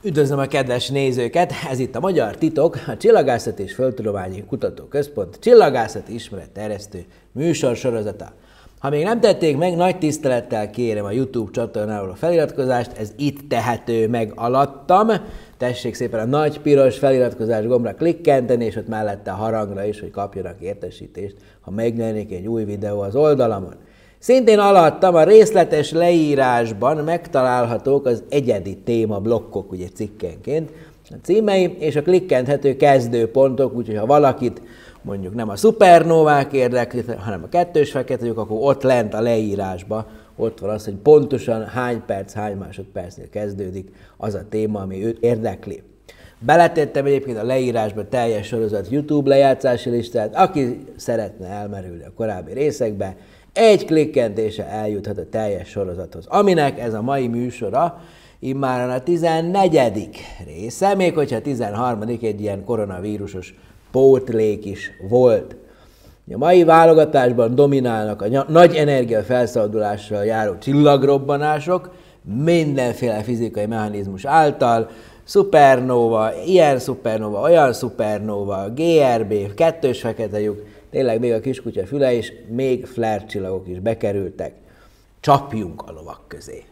Üdvözlöm a kedves nézőket! Ez itt a Magyar Titok, a Csillagászati és Földtudományi Kutatóközpont csillagászati ismeretterjesztő műsorsorozata. Ha még nem tették meg, nagy tisztelettel kérem a YouTube csatornáról a feliratkozást, ez itt tehető meg alattam. Tessék szépen a nagy piros feliratkozás gombra klikkenteni, és ott mellette a harangra is, hogy kapjanak értesítést, ha megjelenik egy új videó az oldalamon. Szintén alattam a részletes leírásban megtalálhatók az egyedi témablokkok, ugye cikkenként, a címei és a klikkenthető kezdőpontok, úgyhogy ha valakit mondjuk nem a szupernóvák érdekli, hanem a kettős fekete lyuk, akkor ott lent a leírásban ott van az, hogy pontosan hány perc, hány másodpercnél kezdődik az a téma, ami őt érdekli. Beletettem egyébként a leírásba teljes sorozat YouTube lejátszási listát, aki szeretne elmerülni a korábbi részekbe, egy klikkentése eljuthat a teljes sorozathoz, aminek ez a mai műsora immáron a 14. része, még hogyha a 13. egy ilyen koronavírusos pótlék is volt. A mai válogatásban dominálnak a nagy energiafelszabbadulással járó csillagrobbanások, mindenféle fizikai mechanizmus által, szupernóva, ilyen szupernóva, olyan szupernóva, GRB, kettős fekete lyuk, tényleg még a kiskutya füle is, még flare csillagok is bekerültek. Csapjunk a lovak közé!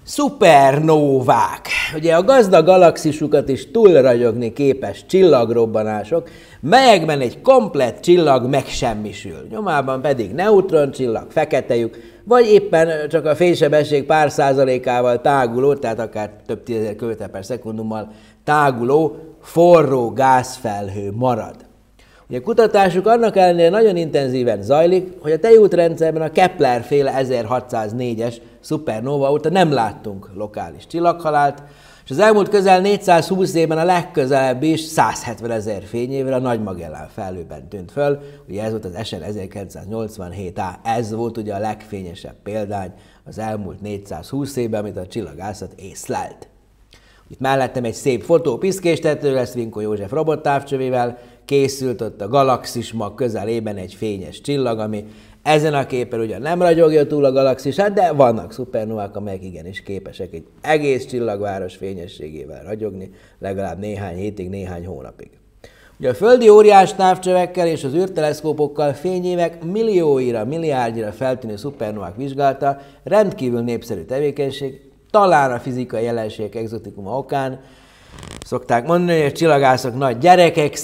Szupernóvák. Ugye a gazdag galaxisukat is túlragyogni képes csillagrobbanások, melyekben egy komplett csillag megsemmisül, nyomában pedig neutroncsillag, fekete lyuk, vagy éppen csak a fénysebesség pár százalékával táguló, tehát akár több 10.000 km/szekundummal táguló forró gázfelhő marad. Ugye a kutatásuk annak ellenére nagyon intenzíven zajlik, hogy a tejútrendszerben a Kepler-féle 1604-es szupernóva óta nem láttunk lokális csillaghalált, és az elmúlt közel 420 évben a legközelebb is 170 000 fényévre a Nagy Magellán felhőben tűnt föl, ugye ez volt az SN 1987A, ez volt ugye a legfényesebb példány az elmúlt 420 évben, amit a csillagászat észlelt. Itt mellettem egy szép fotó piszkéstető lesz Vinko József robottávcsövével, készült ott a galaxis mag közelében egy fényes csillag, ami ezen a képen ugyan nem ragyogja túl a galaxisát, de vannak szupernóvák, amelyek igenis képesek egy egész csillagváros fényességével ragyogni, legalább néhány hétig, néhány hónapig. Ugye a földi óriás távcsövekkel és az űrteleszkópokkal fényévek millióira, milliárdjira feltűnő szupernóvák vizsgálata rendkívül népszerű tevékenység, talán a fizikai jelenségek egzotikuma okán. Szokták mondani, hogy a csillagászok nagy gyerekek,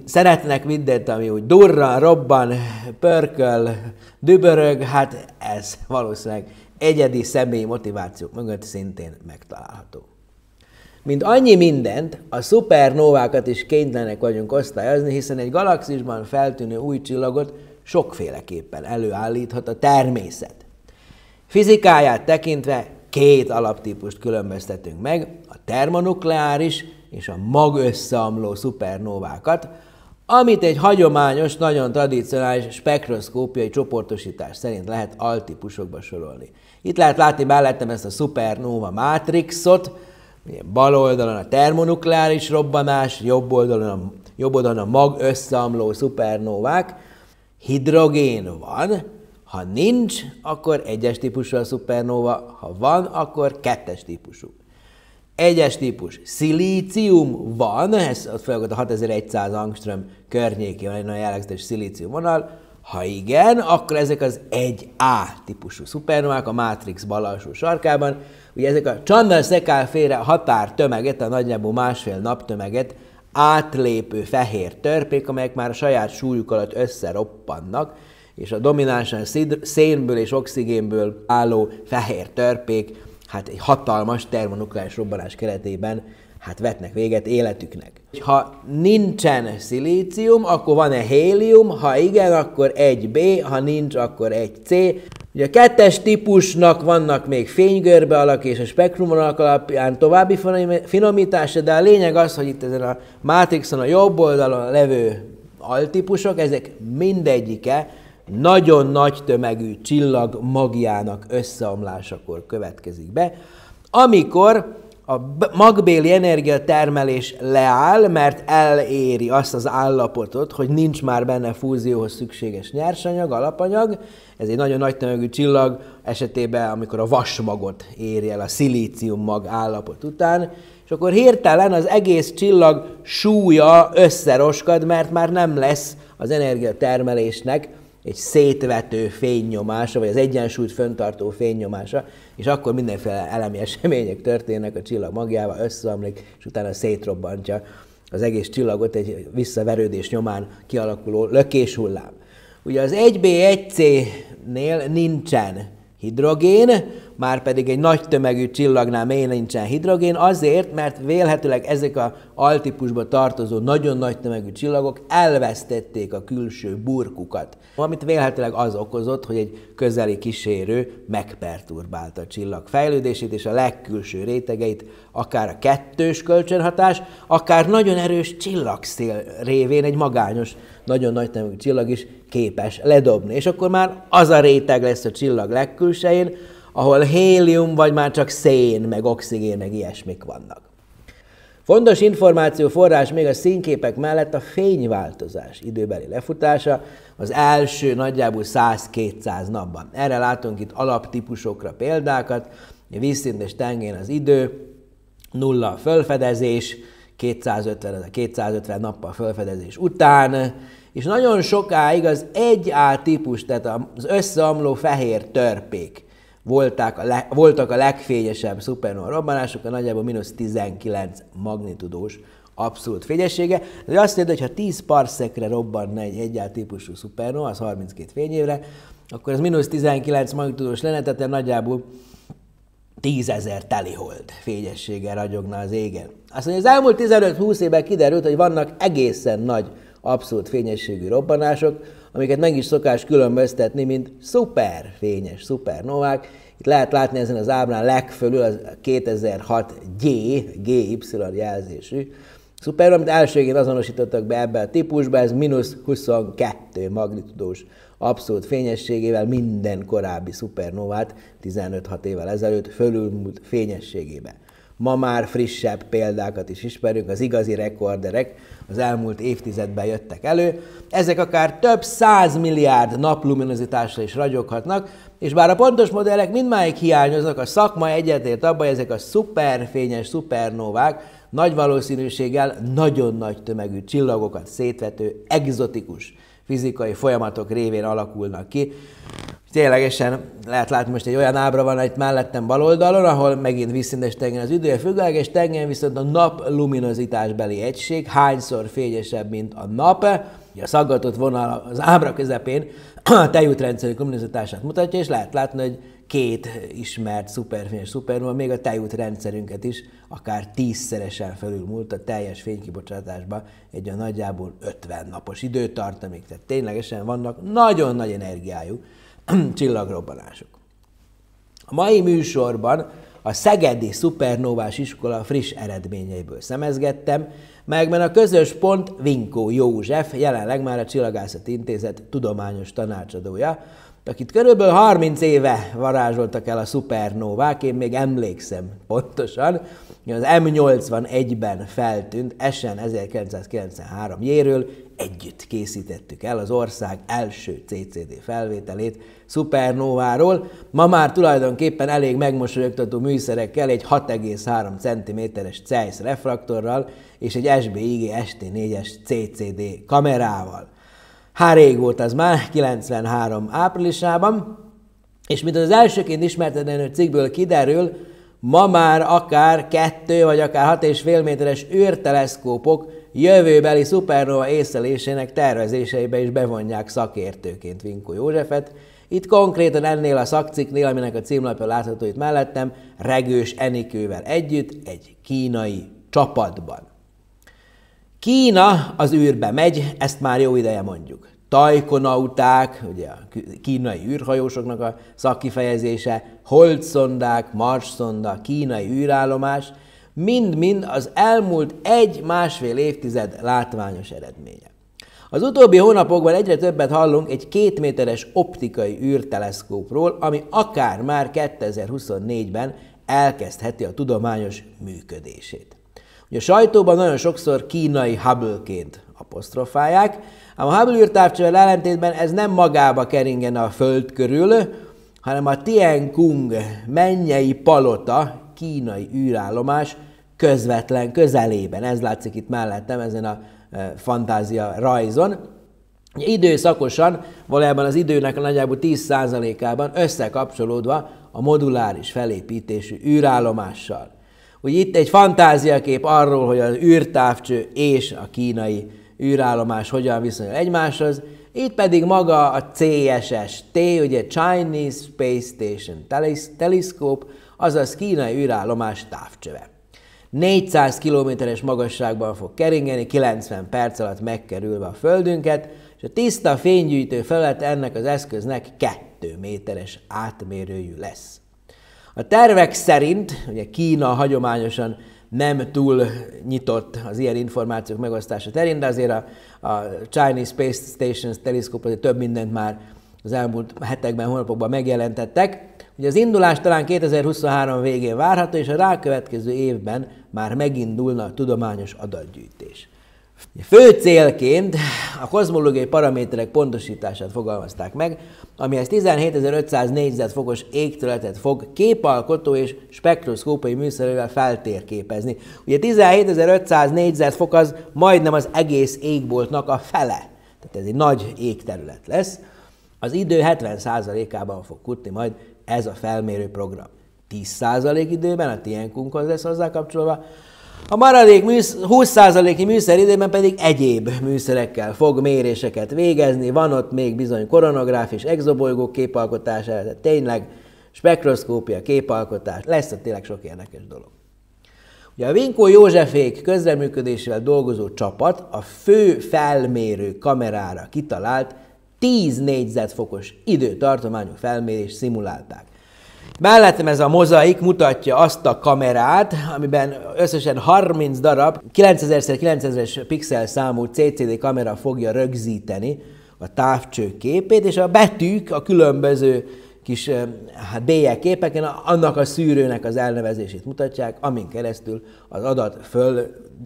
szeretnek mindent, ami úgy durran, robban, pörköl, dübörög, hát ez valószínűleg egyedi személyi motivációk mögött szintén megtalálható. Mint annyi mindent, a szupernóvákat is kénytelenek vagyunk osztályozni, hiszen egy galaxisban feltűnő új csillagot sokféleképpen előállíthat a természet. Fizikáját tekintve két alaptípust különböztetünk meg, a termonukleáris és a magösszeomló szupernóvákat, amit egy hagyományos, nagyon tradicionális spektroszkópiai csoportosítás szerint lehet altípusokba sorolni. Itt lehet látni mellettem ezt a szupernóva mátrixot, bal oldalon a termonukleáris robbanás, jobb oldalon a magösszeomló szupernóvák. Hidrogén van, ha nincs, akkor egyes típusú a szupernóva, ha van, akkor kettes típusú. Egyes típus szilícium van, ez főleg a 6100 angström környékén van egy nagyon jellegzetes szilícium vonal, ha igen, akkor ezek az 1A típusú szupernóvák a mátrix bal alsó sarkában. Ugye ezek a Chandra-Sekhar-féle határtömeget, a nagyjából másfél naptömeget átlépő fehér törpék, amelyek már a saját súlyuk alatt összeroppannak, és a dominánsan szénből és oxigénből álló fehér törpék hát egy hatalmas termonukleáris robbanás keretében vetnek véget életüknek. Ha nincsen szilícium, akkor van-e hélium? Ha igen, akkor 1B, ha nincs, akkor 1C. Ugye a kettes típusnak vannak még fénygörbe alak és a spektrumvonalak alapján további finomítása, de a lényeg az, hogy itt ezen a mátrixon a jobb oldalon levő altípusok, ezek mindegyike nagyon nagy tömegű csillag magjának összeomlásakor következik be, amikor a magbéli energiatermelés leáll, mert eléri azt az állapotot, hogy nincs már benne fúzióhoz szükséges nyersanyag, alapanyag. Ez egy nagyon nagy tömegű csillag esetében, amikor a vasmagot éri el a szilícium mag állapot után, és akkor hirtelen az egész csillag súlya összeroskad, mert már nem lesz az energiatermelésnek egy szétvető fénynyomása, vagy az egyensúlyt fenntartó fénynyomása, és akkor mindenféle elemi események történnek a csillag magjával, összeomlik, és utána szétrobbantja az egész csillagot egy visszaverődés nyomán kialakuló lökéshullám. Ugye az 1B1C-nél nincsen hidrogén, már pedig egy nagy tömegű csillagnál még nincsen hidrogén, azért, mert vélhetőleg ezek az altípusba tartozó nagyon nagy tömegű csillagok elvesztették a külső burkukat, amit vélhetőleg az okozott, hogy egy közeli kísérő megperturbálta a csillag fejlődését és a legkülső rétegeit, akár a kettős kölcsönhatás, akár nagyon erős csillagszél révén egy magányos, nagyon nagy tömegű csillag is képes ledobni. És akkor már az a réteg lesz a csillag legkülsején, ahol hélium, vagy már csak szén, meg oxigén, meg ilyesmik vannak. Fontos információforrás még a színképek mellett a fényváltozás időbeli lefutása az első nagyjából 100-200 napban. Erre látunk itt alaptípusokra példákat, a vízszintes tengén az idő, 0 a fölfedezés, 250 nappal fölfedezés után, és nagyon sokáig az 1A típus, tehát az összeomló fehér törpék voltak a legfényesebb szupernova robbanások, a nagyjából -19 magnitudós abszolút fényessége. Ez azt jelenti, hogy ha 10 parszekre robbanna egy 1A típusú szupernova, az 32 fényévre, akkor ez -19 magnitudós lenne, tehát nagyjából 10 000 telihold fényességgel ragyogna az égen. Azt mondja, az elmúlt 15-20 évben kiderült, hogy vannak egészen nagy abszolút fényességű robbanások, amiket meg is szokás különböztetni, mint szuperfényes szupernovák. Itt lehet látni ezen az ábrán legfölül az 2006 GY jelzésű szupernova, amit elsőként azonosítottak be ebbe a típusba, ez -22 magnitudós abszolút fényességével minden korábbi szupernovát 15-6 évvel ezelőtt fölülmúlt fényességébe. Ma már frissebb példákat is ismerünk, az igazi rekorderek az elmúlt évtizedben jöttek elő. Ezek akár több 100 milliárd napluminozitásra is ragyoghatnak, és bár a pontos modellek mindmáig hiányoznak, a szakma egyetért abban, hogy ezek a szuperfényes szupernovák nagy valószínűséggel nagyon nagy tömegű csillagokat szétvető, egzotikus fizikai folyamatok révén alakulnak ki. Ténylegesen lehet látni, most egy olyan ábra van itt mellettem bal oldalon, ahol megint vízszintes tengen az idő, a függőleges tengen viszont a nap luminozitásbeli egység hányszor fényesebb, mint a nap. A szaggatott vonal az ábra közepén a tejútrendszerünk luminozitását mutatja, és lehet látni, hogy két ismert szuperfényes szupernova még a tejútrendszerünket is akár 10-szeresen felülmúlt a teljes fénykibocsátásba egy a nagyjából 50 napos időtartamig. Tehát ténylegesen vannak nagyon nagy energiájú csillagrobbanások. A mai műsorban a Szegedi Szupernovás Iskola friss eredményeiből szemezgettem, melyekben a közös pont Vinkó József, jelenleg már a Csillagászati Intézet tudományos tanácsadója, akit körülbelül 30 éve varázsoltak el a szupernovák, én még emlékszem pontosan, az M81-ben feltűnt SN 1993 jéről együtt készítettük el az ország első CCD felvételét szupernováról. Ma már tulajdonképpen elég megmosolyogtató műszerekkel, egy 6,3 cm-es Zeiss refraktorral és egy SBIG ST4-es CCD kamerával. Rég volt az már, 93 áprilisában, és mint az elsőként ismertetlenő cikkből kiderül, ma már akár 2 vagy akár 6,5 méteres űrteleszkópok jövőbeli szupernova észlelésének tervezéseibe is bevonják szakértőként Vinkó Józsefet. Itt konkrétan ennél a szakcikknél, aminek a címlapja látható itt mellettem, Regős Enikővel együtt egy kínai csapatban. Kína az űrbe megy, ezt már jó ideje mondjuk. Tajkonauták, ugye a kínai űrhajósoknak a szakkifejezése, holdszondák, marsszonda, kínai űrállomás, mind-mind az elmúlt 1-1,5 évtized látványos eredménye. Az utóbbi hónapokban egyre többet hallunk egy 2 méteres optikai űrteleszkópról, ami akár már 2024-ben elkezdheti a tudományos működését. Ugye a sajtóban nagyon sokszor kínai Hubble-ként apostrofálják, ám a Hubble űrtávcsővel ellentétben ez nem magába keringen a Föld körül, hanem a Tiancong mennyei palota kínai űrállomás közvetlen közelében. Ez látszik itt mellettem ezen a fantázia rajzon. Időszakosan, valójában az időnek a nagyjából 10%-ában összekapcsolódva a moduláris felépítésű űrállomással. Ugye itt egy fantáziakép arról, hogy az űrtávcső és a kínai űrállomás hogyan viszonyul egymáshoz, itt pedig maga a CSST, ugye Chinese Space Station Telescope, azaz kínai űrállomás távcsöve. 400 kilométeres magasságban fog keringeni, 90 perc alatt megkerülve a Földünket, és a tiszta fénygyűjtő felület ennek az eszköznek 2 méteres átmérőjű lesz. A tervek szerint, ugye Kína hagyományosan nem túl nyitott az ilyen információk megosztása terén, de azért a Chinese Space Station Telescope azért több mindent már az elmúlt hetekben, hónapokban megjelentettek. Ugye az indulás talán 2023 végén várható, és a rákövetkező évben már megindulna a tudományos adatgyűjtés. Fő célként a kozmológiai paraméterek pontosítását fogalmazták meg, amihez 17.500 négyzetfokos égterületet fog képalkotó és spektroszkópai műszerével feltérképezni. Ugye 17.500 négyzetfok az majdnem az egész égboltnak a fele. Tehát ez egy nagy égterület lesz. Az idő 70%-ában fog futni majd ez a felmérő program. 10% időben a Tianconghoz lesz hozzá kapcsolva, a maradék 20%-i műszeridőben pedig egyéb műszerekkel fog méréseket végezni, van ott még bizony koronográf és exobolygók képalkotása, tehát tényleg spektroszkópia, képalkotás, lesz ott tényleg sok érdekes dolog. Ugye a Vinkó Józsefék közreműködésével dolgozó csapat a fő felmérő kamerára kitalált 10 négyzetfokos időtartományú felmérést szimulálták. Mellettem ez a mozaik mutatja azt a kamerát, amiben összesen 30 darab 9000x9000-es pixel számú CCD kamera fogja rögzíteni a távcső képét, és a betűk a különböző kis bélyegképeken annak a szűrőnek az elnevezését mutatják, amin keresztül az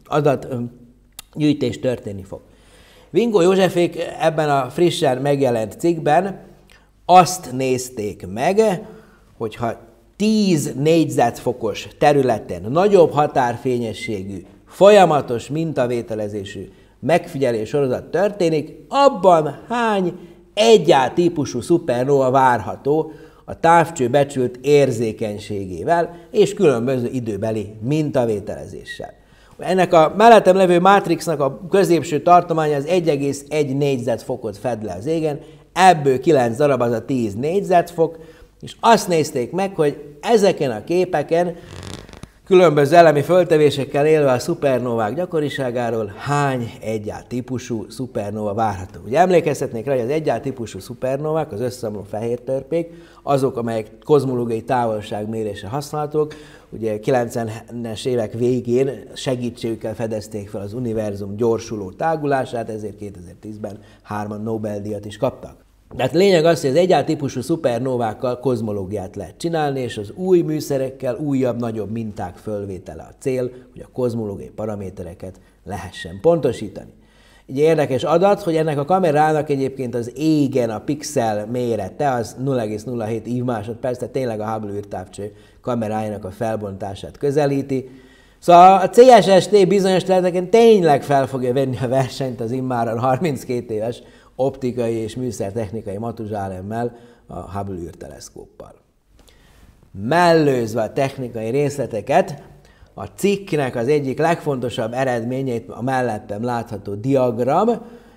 adatgyűjtés történni fog. Vinkó Józsefék ebben a frissen megjelent cikkben azt nézték meg, hogyha 10 négyzetfokos területen nagyobb határfényességű, folyamatos mintavételezésű megfigyelés sorozat történik, abban hány 1A típusú szupernóva várható a távcső becsült érzékenységével és különböző időbeli mintavételezéssel. Ennek a mellettem levő mátrixnak a középső tartománya az 1,1 négyzetfokot fed le az égen, ebből 9 darab az a 10 négyzetfok, és azt nézték meg, hogy ezeken a képeken különböző elemi föltevésekkel élve a szupernóvák gyakoriságáról hány 1A típusú szupernóva várható. Ugye emlékezhetnék rá, hogy az 1A típusú szupernóvák, az összeomló fehér törpék, azok, amelyek kozmológiai távolságmérésre használhatók. Ugye 90-es évek végén segítségükkel fedezték fel az univerzum gyorsuló tágulását, ezért 2010-ben 3 Nobel-díjat is kaptak. Tehát lényeg az, hogy az 1A típusú szupernóvákkal kozmológiát lehet csinálni, és az új műszerekkel újabb, nagyobb minták fölvétele a cél, hogy a kozmológiai paramétereket lehessen pontosítani. Így érdekes adat, hogy ennek a kamerának egyébként az égen a pixel mérete az 0,07 ívmásodperc, tehát tényleg a Hubble űrtávcső kamerájának a felbontását közelíti. Szóval a CSST bizonyos területeken tényleg fel fogja venni a versenyt az immáron 32 éves optikai és műszertechnikai matuzsálemmel, a Hubble űrteleszkóppal. Mellőzve a technikai részleteket, a cikknek az egyik legfontosabb eredményeit a mellettem látható diagram,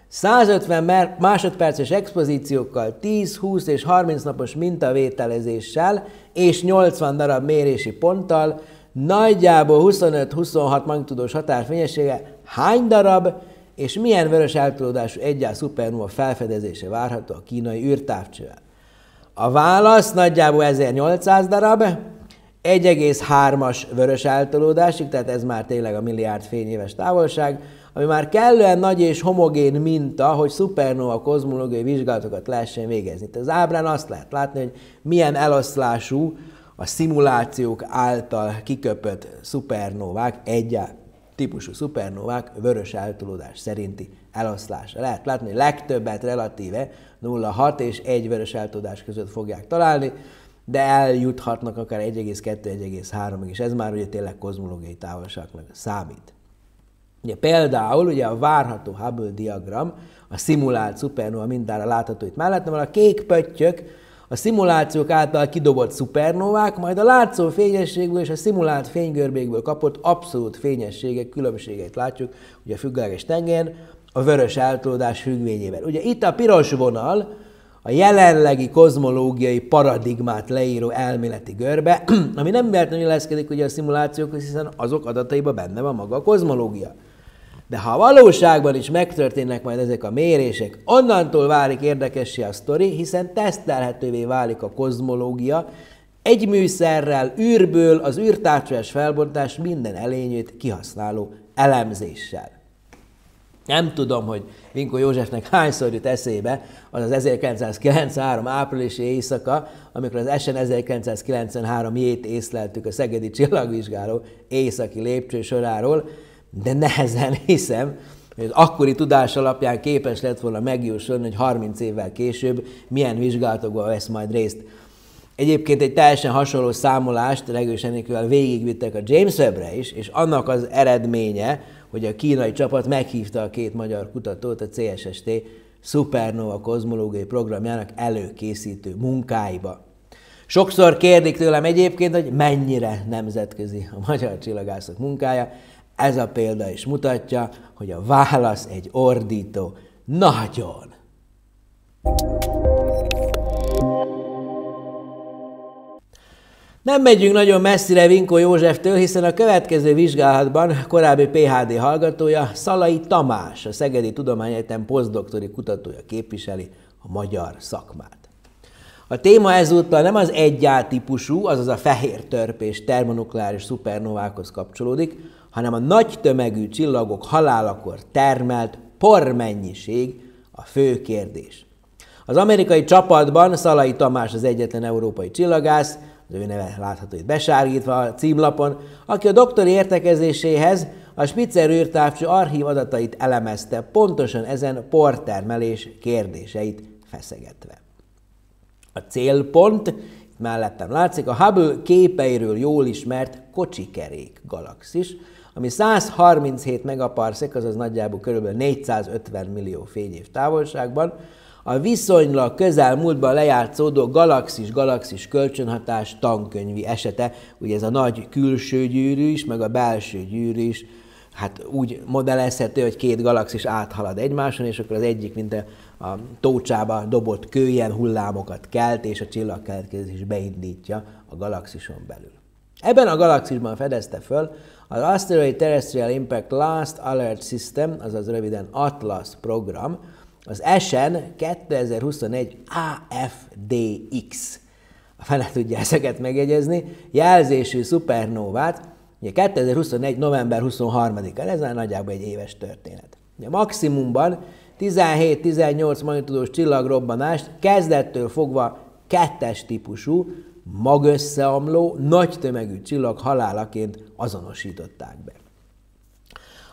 150 másodperces expozíciókkal, 10, 20 és 30 napos mintavételezéssel és 80 darab mérési ponttal, nagyjából 25-26 magnitúdos határfényessége hány darab és milyen vörös eltolódású 1A szupernóva felfedezése várható a kínai űrtávcsővel? A válasz nagyjából 1800 darab, 1,3-as vörös eltolódásig, tehát ez már tényleg a milliárd fényéves távolság, ami már kellően nagy és homogén minta, hogy szupernóva kozmológiai vizsgálatokat lehessen végezni. Tehát az ábrán azt lehet látni, hogy milyen eloszlású a szimulációk által kiköpött szupernóvák, egy típusú szupernóvák vörös eltolódás szerinti eloszlása. Lehet látni, hogy legtöbbet relatíve 0,6 és 1 vörös eltolódás között fogják találni, de eljuthatnak akár 1,2-1,3-ig, és ez már ugye tényleg kozmológiai távolságnak számít. Ugye például ugye a várható Hubble diagram, a szimulált szupernóva mintára látható itt mellettem, a kék pöttyök a szimulációk által kidobott szupernóvák, majd a látszó fényességből és a szimulált fénygörbékből kapott abszolút fényességek különbségeit látjuk, ugye a függőleges tengeren, a vörös eltolódás függvényében. Ugye itt a piros vonal a jelenlegi kozmológiai paradigmát leíró elméleti görbe, ami nem véletlenül illeszkedik ugye a szimulációkhoz, hiszen azok adataiban benne van maga a kozmológia. De ha a valóságban is megtörténnek majd ezek a mérések, onnantól válik érdekessé a sztori, hiszen tesztelhetővé válik a kozmológia, egy műszerrel, űrből az űrtávcsöves felbontás minden elényét kihasználó elemzéssel. Nem tudom, hogy Vinkó Józsefnek hányszor jut eszébe az az 1993 áprilisi éjszaka, amikor az SN 1993 jét észleltük a szegedi csillagvizsgáló északi lépcső soráról, de nehezen hiszem, hogy az akkori tudás alapján képes lett volna megjósolni, hogy 30 évvel később milyen vizsgálatokban vesz majd részt. Egyébként egy teljesen hasonló számolást Regős Enikővel végigvittek a James Webbre is, és annak az eredménye, hogy a kínai csapat meghívta a két magyar kutatót a CSST Supernova kozmológiai programjának előkészítő munkáiba. Sokszor kérdik tőlem egyébként, hogy mennyire nemzetközi a magyar csillagászok munkája. Ez a példa is mutatja, hogy a válasz egy ordító nagyon. Nem megyünk nagyon messzire Vinkó Józseftől, hiszen a következő vizsgálatban korábbi PhD hallgatója, Szalai Tamás, a Szegedi Tudományegyetem posztdoktori kutatója képviseli a magyar szakmát. A téma ezúttal nem az 1A típusú, azaz a fehér törpés termonukleáris szupernovákhoz kapcsolódik, hanem a nagy tömegű csillagok halálakor termelt pormennyiség a fő kérdés. Az amerikai csapatban Szalai Tamás az egyetlen európai csillagász, az ő neve látható itt besárgítva a címlapon, aki a doktori értekezéséhez a Spitzer űrtávcső archív adatait elemezte, pontosan ezen portermelés kérdéseit feszegetve. A célpont, itt mellettem látszik, a Hubble képeiről jól ismert kocsikerék galaxis, ami 137 megaparsec, azaz nagyjából kb. 450 millió fényév távolságban, a viszonylag közelmúltban lejátszódó galaxis-galaxis kölcsönhatás tankönyvi esete, ugye ez a nagy külső gyűrű is, meg a belső gyűrű is, hát úgy modellezhető, hogy két galaxis áthalad egymáson, és akkor az egyik, mint a tócsába dobott kő, ilyen hullámokat kelt, és a csillagkeletkezés beindítja a galaxison belül. Ebben a galaxisban fedezte föl az Asteroid Terrestrial Impact Last Alert System, azaz röviden ATLAS program, az SN 2021 AFDX, a fene tudja ezeket megjegyezni, jelzésű szupernóvát, ugye 2021. november 23-án, ez már nagyjából egy éves történet. Ugye maximumban 17-18 magnitúdos csillagrobbanást kezdettől fogva 2-es típusú, magösszeomló, nagy tömegű csillag halálaként azonosították be.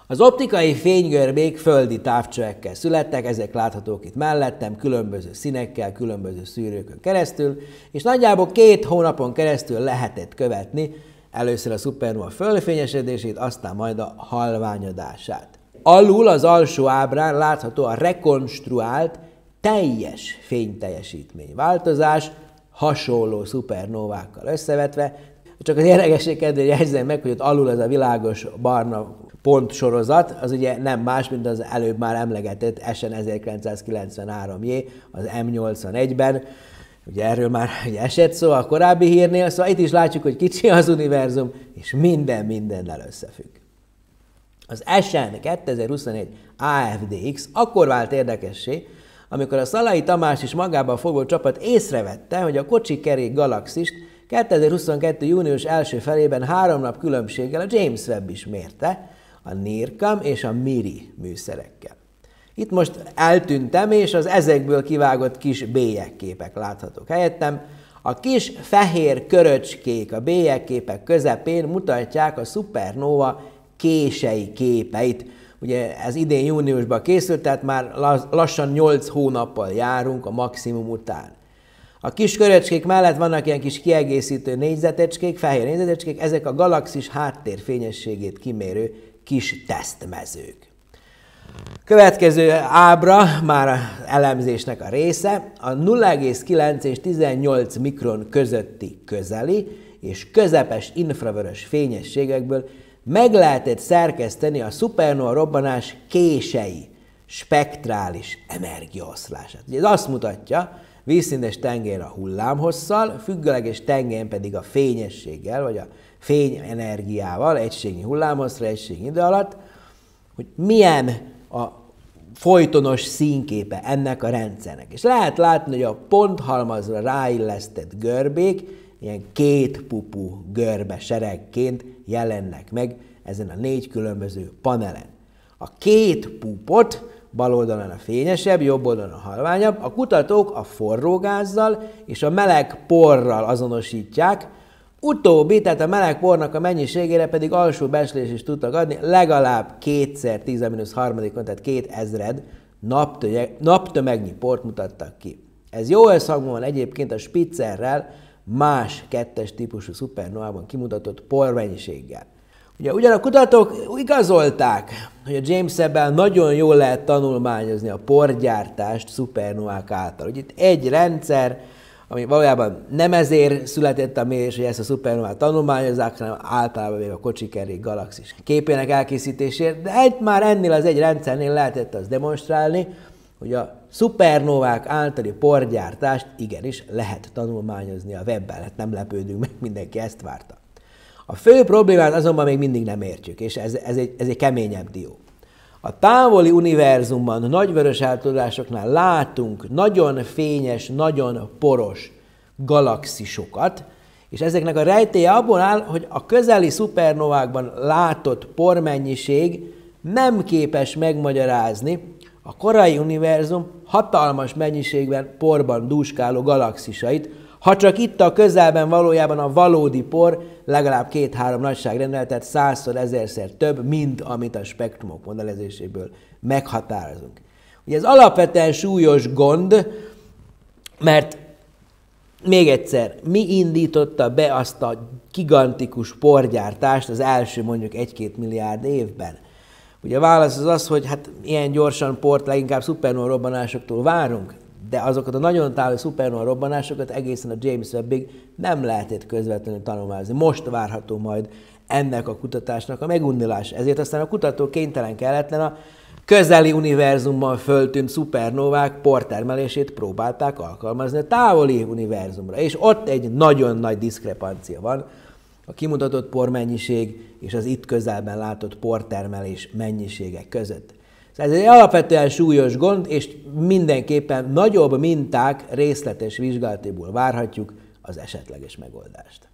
Az optikai fénygörbék földi távcsövekkel születtek, ezek láthatók itt mellettem, különböző színekkel, különböző szűrőkön keresztül, és nagyjából 2 hónapon keresztül lehetett követni először a szupernova fölfényesedését, aztán majd a halványodását. Alul az alsó ábrán látható a rekonstruált teljes fényteljesítmény változás, hasonló szupernovákkal összevetve. Csak az érdekesség kedvéért jegyzem meg, hogy ott alul ez a világos barna pontsorozat, az ugye nem más, mint az előbb már emlegetett SN 1993J, az M81-ben. Ugye erről már ugye esett szó a korábbi hírnél, szóval itt is látjuk, hogy kicsi az univerzum, és minden mindennel összefügg. Az SN 2021 AFDX akkor vált érdekessé, amikor a Szalai Tamás is magában fogó csapat észrevette, hogy a kocsikerék galaxist 2022. június első felében 3 nap különbséggel a James Webb is mérte, a NIRCam és a MIRI műszerekkel. Itt most eltűntem, és az ezekből kivágott kis bélyegképek láthatók helyettem. A kis fehér köröcskék a bélyegképek közepén mutatják a szupernóva kései képeit. Ugye ez idén júniusban készült, tehát már lassan 8 hónappal járunk a maximum után. A kis köröcskék mellett vannak ilyen kis kiegészítő négyzetecskék, fehér négyzetecskék, ezek a galaxis háttérfényességét kimérő kis tesztmezők. Következő ábra már az elemzésnek a része, a 0,9 és 18 mikron közötti közeli és közepes infravörös fényességekből meg lehetett szerkeszteni a szupernóva robbanás kései spektrális energiaoszlását. Ugye ez azt mutatja, vízszintes tengelyén a hullámhosszal, függőleges tengelyen pedig a fényességgel, vagy a fényenergiával, egységnyi hullámhosszra, egységnyi idő alatt, hogy milyen a folytonos színképe ennek a rendszernek. És lehet látni, hogy a ponthalmazra ráillesztett görbék ilyen kétpupú görbe seregként jelennek meg ezen a 4 különböző panelen. A két pupot, bal oldalon a fényesebb, jobb oldalon a halványabb, a kutatók a forró gázzal és a meleg porral azonosítják, utóbbi, tehát a meleg pornak a mennyiségére pedig alsó becslést is tudtak adni, legalább 2x10⁻³-on, tehát 2000 naptömegnyi port mutattak ki. Ez jó összhangban van egyébként a Spitzerrel, más 2-es típusú szupernovában kimutatott pormennyiséggel. Ugyan a kutatók igazolták, hogy a James Webb-el nagyon jól lehet tanulmányozni a porgyártást szupernovák által. Ugye itt egy rendszer, ami valójában nem ezért született a mérés, hogy ezt a szupernovát tanulmányozzák, hanem általában még a kocsikerék galaxis képének elkészítésért, de már ennél az egy rendszernél lehetett azt demonstrálni, hogy a szupernovák általi porgyártást igenis lehet tanulmányozni a Webb-el. Hát nem lepődünk meg, mindenki ezt várta. A fő problémát azonban még mindig nem értjük, és ez egy keményebb dió. A távoli univerzumban, nagyvörös eltolódásoknál látunk nagyon fényes, nagyon poros galaxisokat, és ezeknek a rejtélye abból áll, hogy a közeli szupernovákban látott pormennyiség nem képes megmagyarázni a korai univerzum hatalmas mennyiségben porban dúskáló galaxisait, ha csak itt a közelben valójában a valódi por legalább 2-3 nagyságrendel, tehát 100-szor, 1000-szer több, mint amit a spektrumok modellezéséből meghatározunk. Ugye ez alapvetően súlyos gond, mert még egyszer, mi indította be azt a gigantikus porgyártást az első mondjuk 1-2 milliárd évben? Ugye a válasz az, hogy hát ilyen gyorsan port leginkább szupernova robbanásoktól várunk, de azokat a nagyon távoli szupernova robbanásokat egészen a James Webbig nem lehetett közvetlenül tanulmányozni. Most várható majd ennek a kutatásnak a megundulása. Ezért aztán a kutató kénytelen kelletlen a közeli univerzumban föltűnt szupernovák portermelését próbálták alkalmazni a távoli univerzumra. És ott egy nagyon nagy diszkrepancia van a kimutatott pormennyiség és az itt közelben látott portermelés mennyiségek között. Ez egy alapvetően súlyos gond, és mindenképpen nagyobb minták részletes vizsgálatából várhatjuk az esetleges megoldást.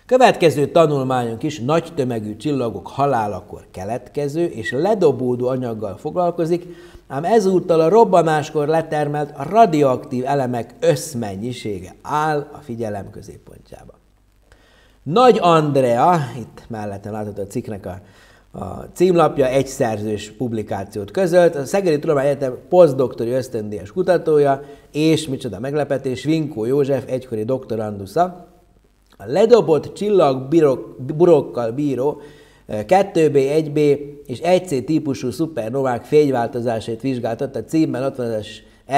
Következő tanulmányunk is nagy tömegű csillagok halálakor keletkező és ledobódó anyaggal foglalkozik, ám ezúttal a robbanáskor letermelt radioaktív elemek összmennyisége áll a figyelem középpontjában. Nagy Andrea, itt mellettem látható a cikknek a címlapja, egy szerzős publikációt közölt, a Szegedi Tudományegyetem posztdoktori ösztöndíjas kutatója, és micsoda meglepetés, Vinkó József egykori doktorandusza, a ledobott csillagburokkal bíró 2B, 1B és 1C típusú szupernovák fényváltozásait vizsgáltatta, címben ott van az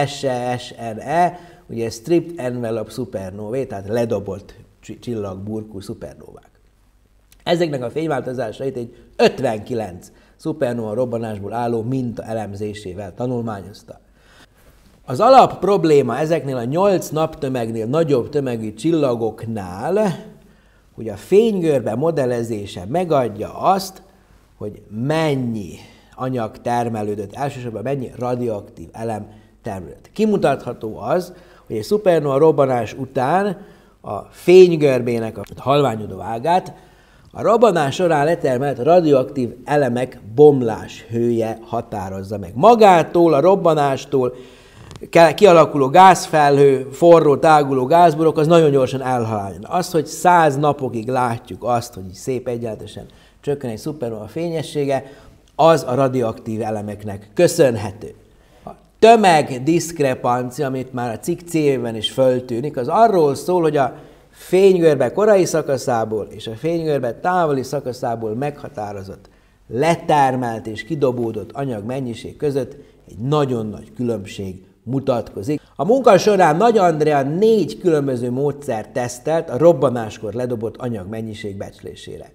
SESNE, ugye Stripped Envelope Supernovae, tehát ledobott csillagburkú szupernovák. Ezeknek a fényváltozásait egy 59 szupernova robbanásból álló minta elemzésével tanulmányozta. Az alap probléma ezeknél a 8 naptömegnél nagyobb tömegű csillagoknál, hogy a fénygörbe modellezése megadja azt, hogy mennyi anyag termelődött, elsősorban mennyi radioaktív elem termelődött. Kimutatható az, hogy egy szupernova robbanás után a fénygörbének a halványodó ágát A robbanás során letermelt radioaktív elemek bomlás hője határozza meg. Magától, a robbanástól kialakuló gázfelhő, forró, táguló gázburok, az nagyon gyorsan elhaláljon. Az, hogy 100 napokig látjuk azt, hogy szép egyenletesen csökken egy szupernóva fényessége, az a radioaktív elemeknek köszönhető. A tömegdiszkrepancia, amit már a cikk címében is föltűnik, az arról szól, hogy a fénygörbe korai szakaszából és a fénygörbe távoli szakaszából meghatározott, letermelt és kidobódott anyag mennyiség között egy nagyon nagy különbség mutatkozik. A munka során Nagy Andrea 4 különböző módszert tesztelt a robbanáskor ledobott anyag mennyiség becslésére.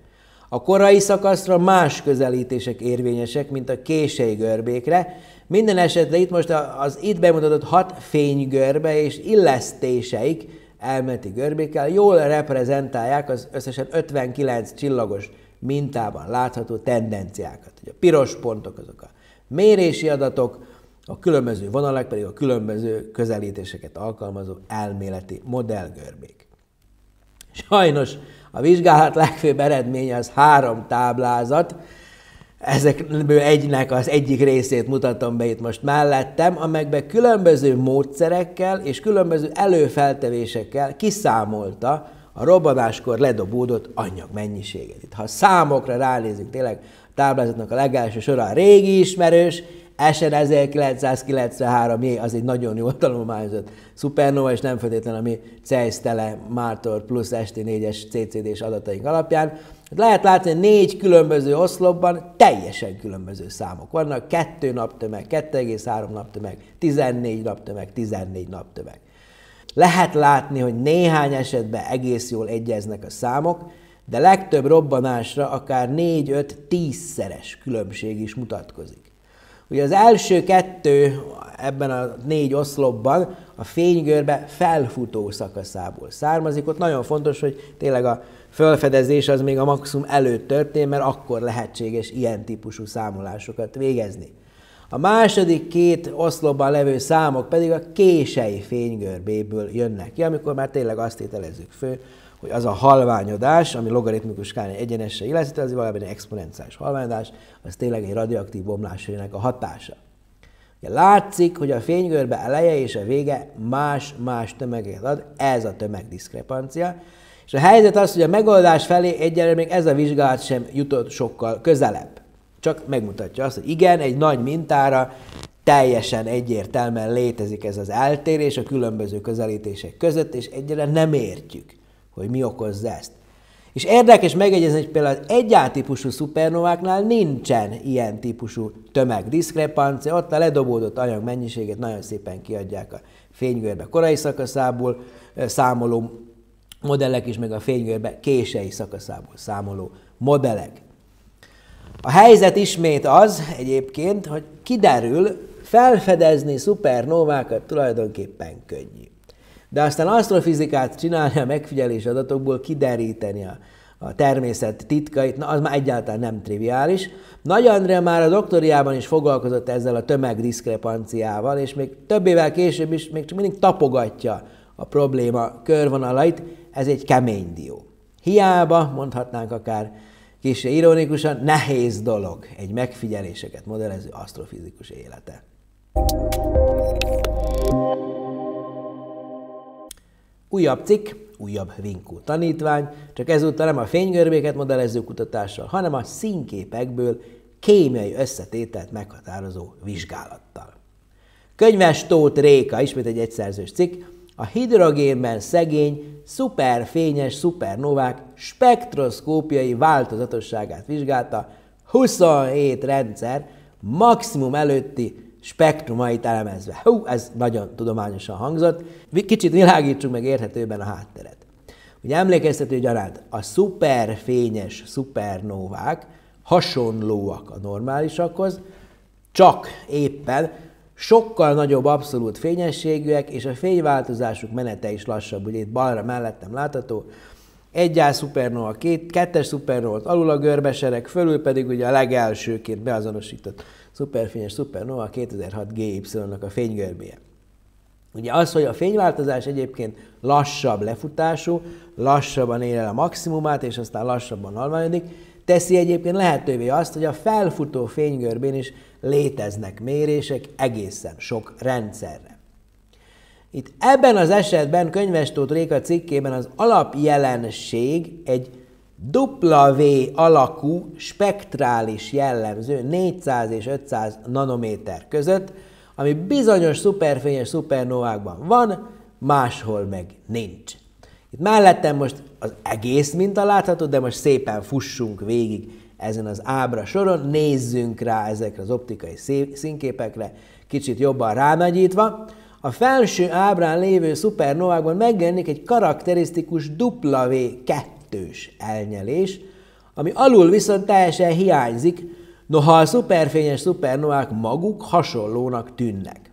A korai szakaszra más közelítések érvényesek, mint a késői görbékre. Minden esetre itt most az itt bemutatott 6 fénygörbe és illesztéseik elméleti görbékkel jól reprezentálják az összesen 59 csillagos mintában látható tendenciákat. A piros pontok azok a mérési adatok, a különböző vonalak pedig a különböző közelítéseket alkalmazó elméleti modellgörbék. Sajnos a vizsgálat legfőbb eredménye az 3 táblázat, ezekből egynek az egyik részét mutatom be itt most mellettem, amelyekben különböző módszerekkel és különböző előfeltevésekkel kiszámolta a robbanáskor ledobódott anyagmennyiséget. Itt, ha a számokra ránézünk, tényleg a táblázatnak a legelső sora a régi ismerős, SN 1993J, az egy nagyon jól tanulmányozott szupernóva, és nem feltétlenül a mi Zeiss-Tele Martor plusz ST4-es CCD-s adataink alapján. Lehet látni, hogy 4 különböző oszlopban teljesen különböző számok vannak. 2 naptömeg, 2,3 naptömeg, 14 naptömeg, 14 naptömeg. Lehet látni, hogy néhány esetben egész jól egyeznek a számok, de legtöbb robbanásra akár 4-5-10-szeres különbség is mutatkozik. Ugye az első 2 ebben a 4 oszlopban a fénygörbe felfutó szakaszából származik. Ott nagyon fontos, hogy tényleg a felfedezés az még a maximum előtt történt, mert akkor lehetséges ilyen típusú számolásokat végezni. A második 2 oszlopban levő számok pedig a kései fénygörbéből jönnek ki, amikor már tényleg azt tételezzük föl, hogy az a halványodás, ami logaritmikus skálán egyenessel illeszthető, az valójában egy exponenciális halványodás, az tényleg egy radioaktív bomláshőnek a hatása. Ugye látszik, hogy a fénygörbe eleje és a vége más-más tömeget ad, ez a tömegdiszkrepancia, és a helyzet az, hogy a megoldás felé egyelőre még ez a vizsgálat sem jutott sokkal közelebb. Csak megmutatja azt, hogy igen, egy nagy mintára teljesen egyértelműen létezik ez az eltérés a különböző közelítések között, és egyelőre nem értjük, hogy mi okozza ezt. És érdekes megjegyezni, hogy például az 1A típusú szupernováknál nincsen ilyen típusú tömegdiszkrepancia, ott a ledobódott anyag mennyiséget nagyon szépen kiadják a fénygörbe korai szakaszából számoló modellek is, meg a fénygörbe késői szakaszából számoló modellek. A helyzet ismét az egyébként, hogy kiderül, felfedezni szupernovákat tulajdonképpen könnyű. De aztán asztrofizikát csinálni a megfigyelés adatokból, kideríteni a természet titkait, na az már egyáltalán nem triviális. Nagy Andrea már a doktoriában is foglalkozott ezzel a tömegdiszkrepanciával, és még több évvel később is még csak mindig tapogatja a probléma körvonalait, ez egy kemény dió. Hiába, mondhatnánk akár kissé ironikusan, nehéz dolog egy megfigyeléseket modellező asztrofizikus élete. Újabb cikk, újabb Vinkó tanítvány, csak ezúttal nem a fénygörbéket modellező kutatással, hanem a színképekből kémiai összetételt meghatározó vizsgálattal. Könyves Tóth Réka, ismét egy egyszerzős cikk, a hidrogénben szegény, szuperfényes szupernovák spektroszkópiai változatosságát vizsgálta 27 rendszer maximum előtti spektrumait elemezve. Ez nagyon tudományosan hangzott. Kicsit világítsuk meg érthetőben a hátteret. Ugye emlékeztető gyaránt, a szuperfényes szupernóvák hasonlóak a normálisakhoz, csak éppen sokkal nagyobb abszolút fényességűek, és a fényváltozásuk menete is lassabb. Ugye itt balra mellettem látható, 1A szupernóva, 2-es szupernóva, alul a görbesereg, fölül pedig ugye a legelsőként beazonosított szuperfényes szupernóva, 2006 GY-nak a fénygörbéje. Ugye az, hogy a fényváltozás egyébként lassabb lefutású, lassabban ér el a maximumát, és aztán lassabban halványodik, teszi egyébként lehetővé azt, hogy a felfutó fénygörbén is léteznek mérések egészen sok rendszerre. Itt ebben az esetben Könyves Tóth Réka cikkében az alapjelenség egy W alakú spektrális jellemző 400 és 500 nanométer között, ami bizonyos szuperfényes szupernovákban van, máshol meg nincs. Itt mellettem most az egész minta látható, de most szépen fussunk végig ezen az ábra soron, nézzünk rá ezekre az optikai színképekre, kicsit jobban ránagyítva. A felső ábrán lévő szupernovákban megjelenik egy karakterisztikus W2-s elnyelés, ami alul viszont teljesen hiányzik, noha a szuperfényes szupernovák maguk hasonlónak tűnnek.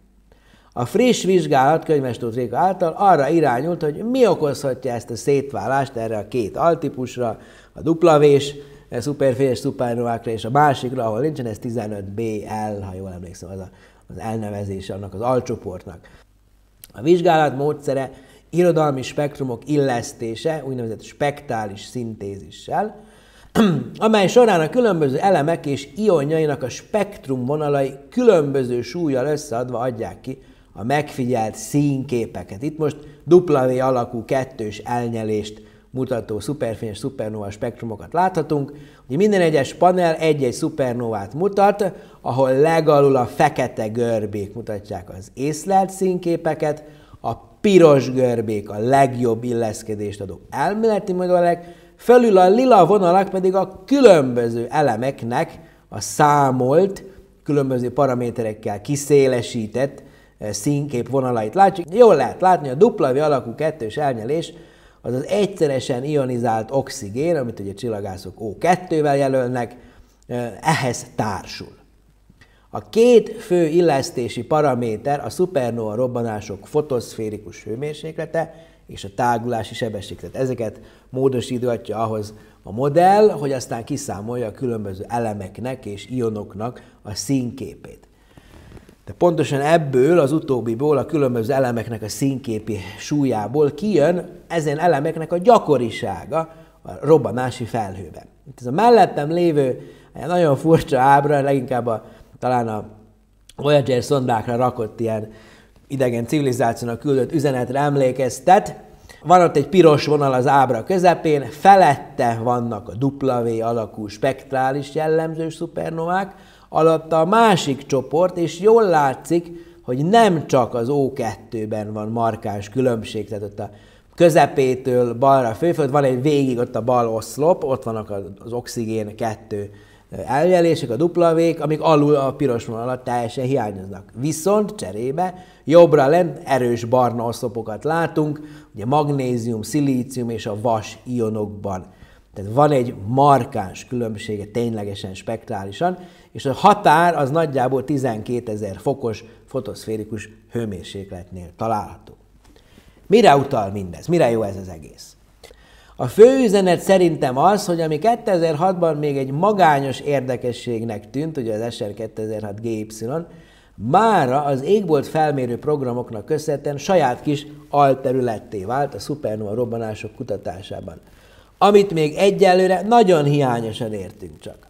A friss vizsgálat Könyves Tóth Réka által arra irányult, hogy mi okozhatja ezt a szétválást erre a két altípusra, a W-s szuperfényes szupernovákra és a másikra, ahol nincsen, ez 15BL, ha jól emlékszem, az elnevezése annak az alcsoportnak. A vizsgálat módszere irodalmi spektrumok illesztése, úgynevezett spektrális szintézissel, amely során a különböző elemek és ionjainak a spektrumvonalai különböző súllyal összeadva adják ki a megfigyelt színképeket. Itt most W alakú kettős elnyelést mutató szuperfényes szupernóva spektrumokat láthatunk. Ugye minden egyes panel egy-egy szupernóvát mutat, ahol legalul a fekete görbék mutatják az észlelt színképeket, a piros görbék a legjobb illeszkedést adó elméleti modellek, fölül a lila vonalak pedig a különböző elemeknek a számolt, különböző paraméterekkel kiszélesített színkép vonalait látjuk. Jól lehet látni, a W alakú kettős elnyelés az az egyszeresen ionizált oxigén, amit ugye csillagászok O2-vel jelölnek, ehhez társul. A két fő illesztési paraméter a szupernóva robbanások fotoszférikus hőmérséklete és a tágulási sebesség. Tehát ezeket módosítgatja ahhoz a modell, hogy aztán kiszámolja a különböző elemeknek és ionoknak a színképét. De pontosan ebből, az utóbbiból, a különböző elemeknek a színképi súlyából kijön ezen elemeknek a gyakorisága a robbanási felhőben. Itt ez a mellettem lévő nagyon furcsa ábra, leginkább talán a Voyager szondákra rakott ilyen idegen civilizációnak küldött üzenetre emlékeztet. Van ott egy piros vonal az ábra közepén, felette vannak a W alakú spektrális jellemzős szupernovák, alatta a másik csoport, és jól látszik, hogy nem csak az O2-ben van markáns különbség, tehát ott a közepétől balra fölföld, van egy végig ott a bal oszlop, ott vannak az oxigén 2 elnyelések, a W-k, amik alul a piros vonal alatt teljesen hiányoznak. Viszont cserébe jobbra lent erős barna oszlopokat látunk, ugye magnézium, szilícium és a vas ionokban. Tehát van egy markáns különbsége ténylegesen spektrálisan, és a határ az nagyjából 12 000 fokos fotoszférikus hőmérsékletnél található. Mire utal mindez? Mire jó ez az egész? A fő üzenet szerintem az, hogy ami 2006-ban még egy magányos érdekességnek tűnt, ugye az SR 2006 GY, mára az égbolt felmérő programoknak köszönhetően saját kis alterületté vált a szupernóva robbanások kutatásában, amit még egyelőre nagyon hiányosan értünk csak.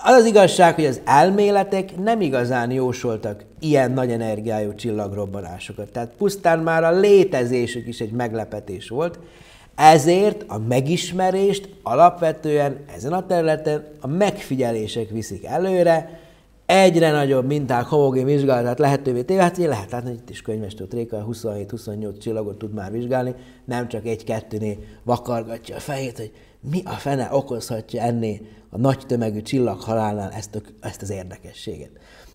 Az az igazság, hogy az elméletek nem igazán jósoltak ilyen nagy energiájú csillagrobbanásokat, tehát pusztán már a létezésük is egy meglepetés volt, ezért a megismerést alapvetően ezen a területen a megfigyelések viszik előre, egyre nagyobb minták homogén vizsgálatát lehetővé téve, hát lehet látni, hogy itt is Könyves Tóth Réka 27-28 csillagot tud már vizsgálni, nem csak egy-kettőnél vakargatja a fejét, hogy mi a fene okozhatja ennél a nagy tömegű csillaghalálnál ezt az érdekességet.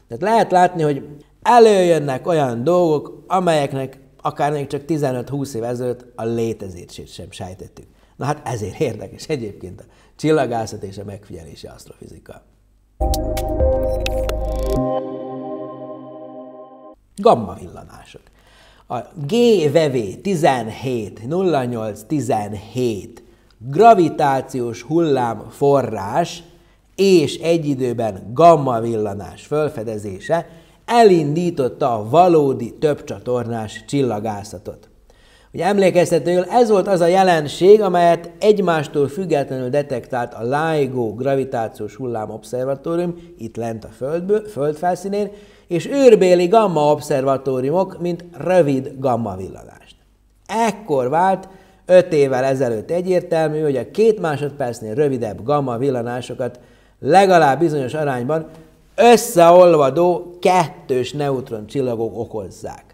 Tehát lehet látni, hogy előjönnek olyan dolgok, amelyeknek akár még csak 15-20 év ezelőtt a létezését sem sejtettük. Na hát ezért érdekes egyébként a csillagászat és a megfigyelési asztrofizika. Gamma villanások. A GVV 170817 gravitációs hullám forrás és egy időben gamma villanás felfedezése elindította a valódi többcsatornás csillagászatot. Ugye emlékeztetőül ez volt az a jelenség, amelyet egymástól függetlenül detektált a LIGO gravitációs hullám obszervatórium itt lent a Föld felszínén, és űrbéli gamma obszervatóriumok, mint rövid gamma villanást. Ekkor vált 5 évvel ezelőtt egyértelmű, hogy a 2 másodpercnél rövidebb gamma villanásokat legalább bizonyos arányban összeolvadó kettős neutroncsillagok okozzák.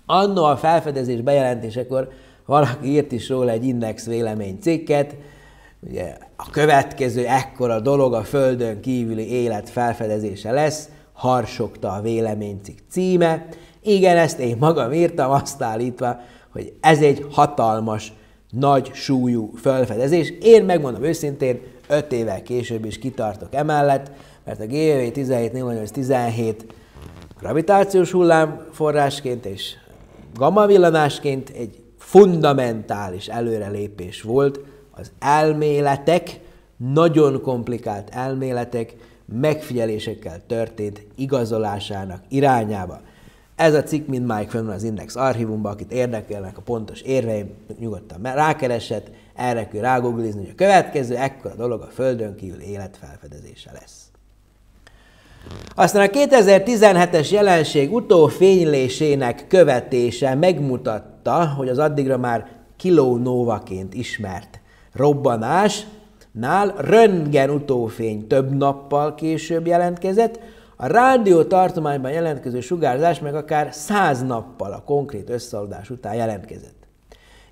Anno a felfedezés bejelentésekor valaki írt is róla egy Index véleménycikket, ugye a következő ekkora dolog a Földön kívüli élet felfedezése lesz, harsogta a véleménycikk címe. Igen, ezt én magam írtam, azt állítva, hogy ez egy hatalmas, nagy súlyú felfedezés. Én megmondom őszintén, 5 évvel később is kitartok emellett, mert a GEV 170817 gravitációs hullám forrásként és gamma villanásként egy fundamentális előrelépés volt az elméletek, nagyon komplikált elméletek megfigyelésekkel történt igazolásának irányába. Ez a cikk mind máig fönn van az Index archívumban, akit érdekelnek a pontos érveim, nyugodtan rákeresett, erre kell rágooglizni, hogy a következő ekkora dolog a Földön kívül élet felfedezése lesz. Aztán a 2017-es jelenség utófénylésének követése megmutatta, hogy az addigra már kilónóvaként ismert robbanásnál röntgen utófény több nappal később jelentkezett, a rádiótartományban jelentkező sugárzás meg akár 100 nappal a konkrét összeolvadás után jelentkezett.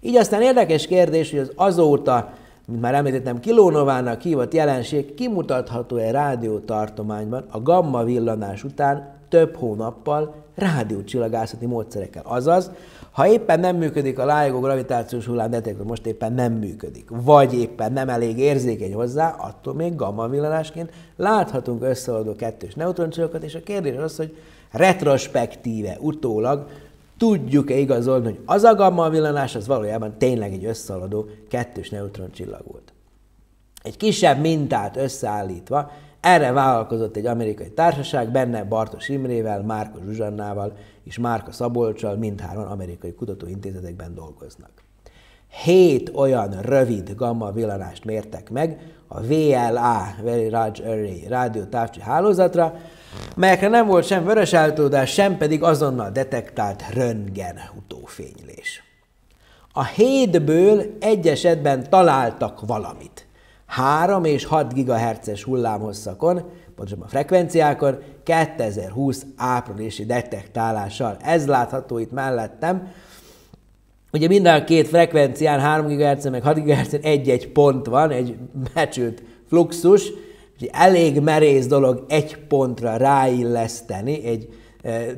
Így aztán érdekes kérdés, hogy az azóta, mint már említettem, kilónovának hívott jelenség kimutatható-e rádiótartományban a gamma villanás után több hónappal rádiócsillagászati módszerekkel. Azaz, ha éppen nem működik a LIGO gravitációs hullámdetektor, most éppen nem működik, vagy éppen nem elég érzékeny hozzá, attól még gamma villanásként láthatunk összeolvadó kettős neutroncsillagokat, és a kérdés az, hogy retrospektíve, utólag tudjuk-e igazolni, hogy az a gamma villanás az valójában tényleg egy összeolvadó kettős neutroncsillag volt. Egy kisebb mintát összeállítva erre vállalkozott egy amerikai társaság, benne Bartos Imrével, Márka Zsuzsannával és Márka Szabolccsal, mindhárman amerikai kutatóintézetekben dolgoznak. 7 olyan rövid gamma villanást mértek meg a VLA, Very Large Array rádiótávcsi hálózatra, melyekre nem volt sem vörösállítódás, sem pedig azonnal detektált röntgen utófénylés. A 7-ből egy esetben találtak valamit. 3 és 6 GHz-es hullámhosszakon, pontosabban frekvenciákon, 2020 áprilisi detektálással. Ez látható itt mellettem. Ugye mind a két frekvencián, 3 GHz-en meg 6 GHz-en egy-egy pont van, egy becsült fluxus, úgyhogy elég merész dolog egy pontra ráilleszteni egy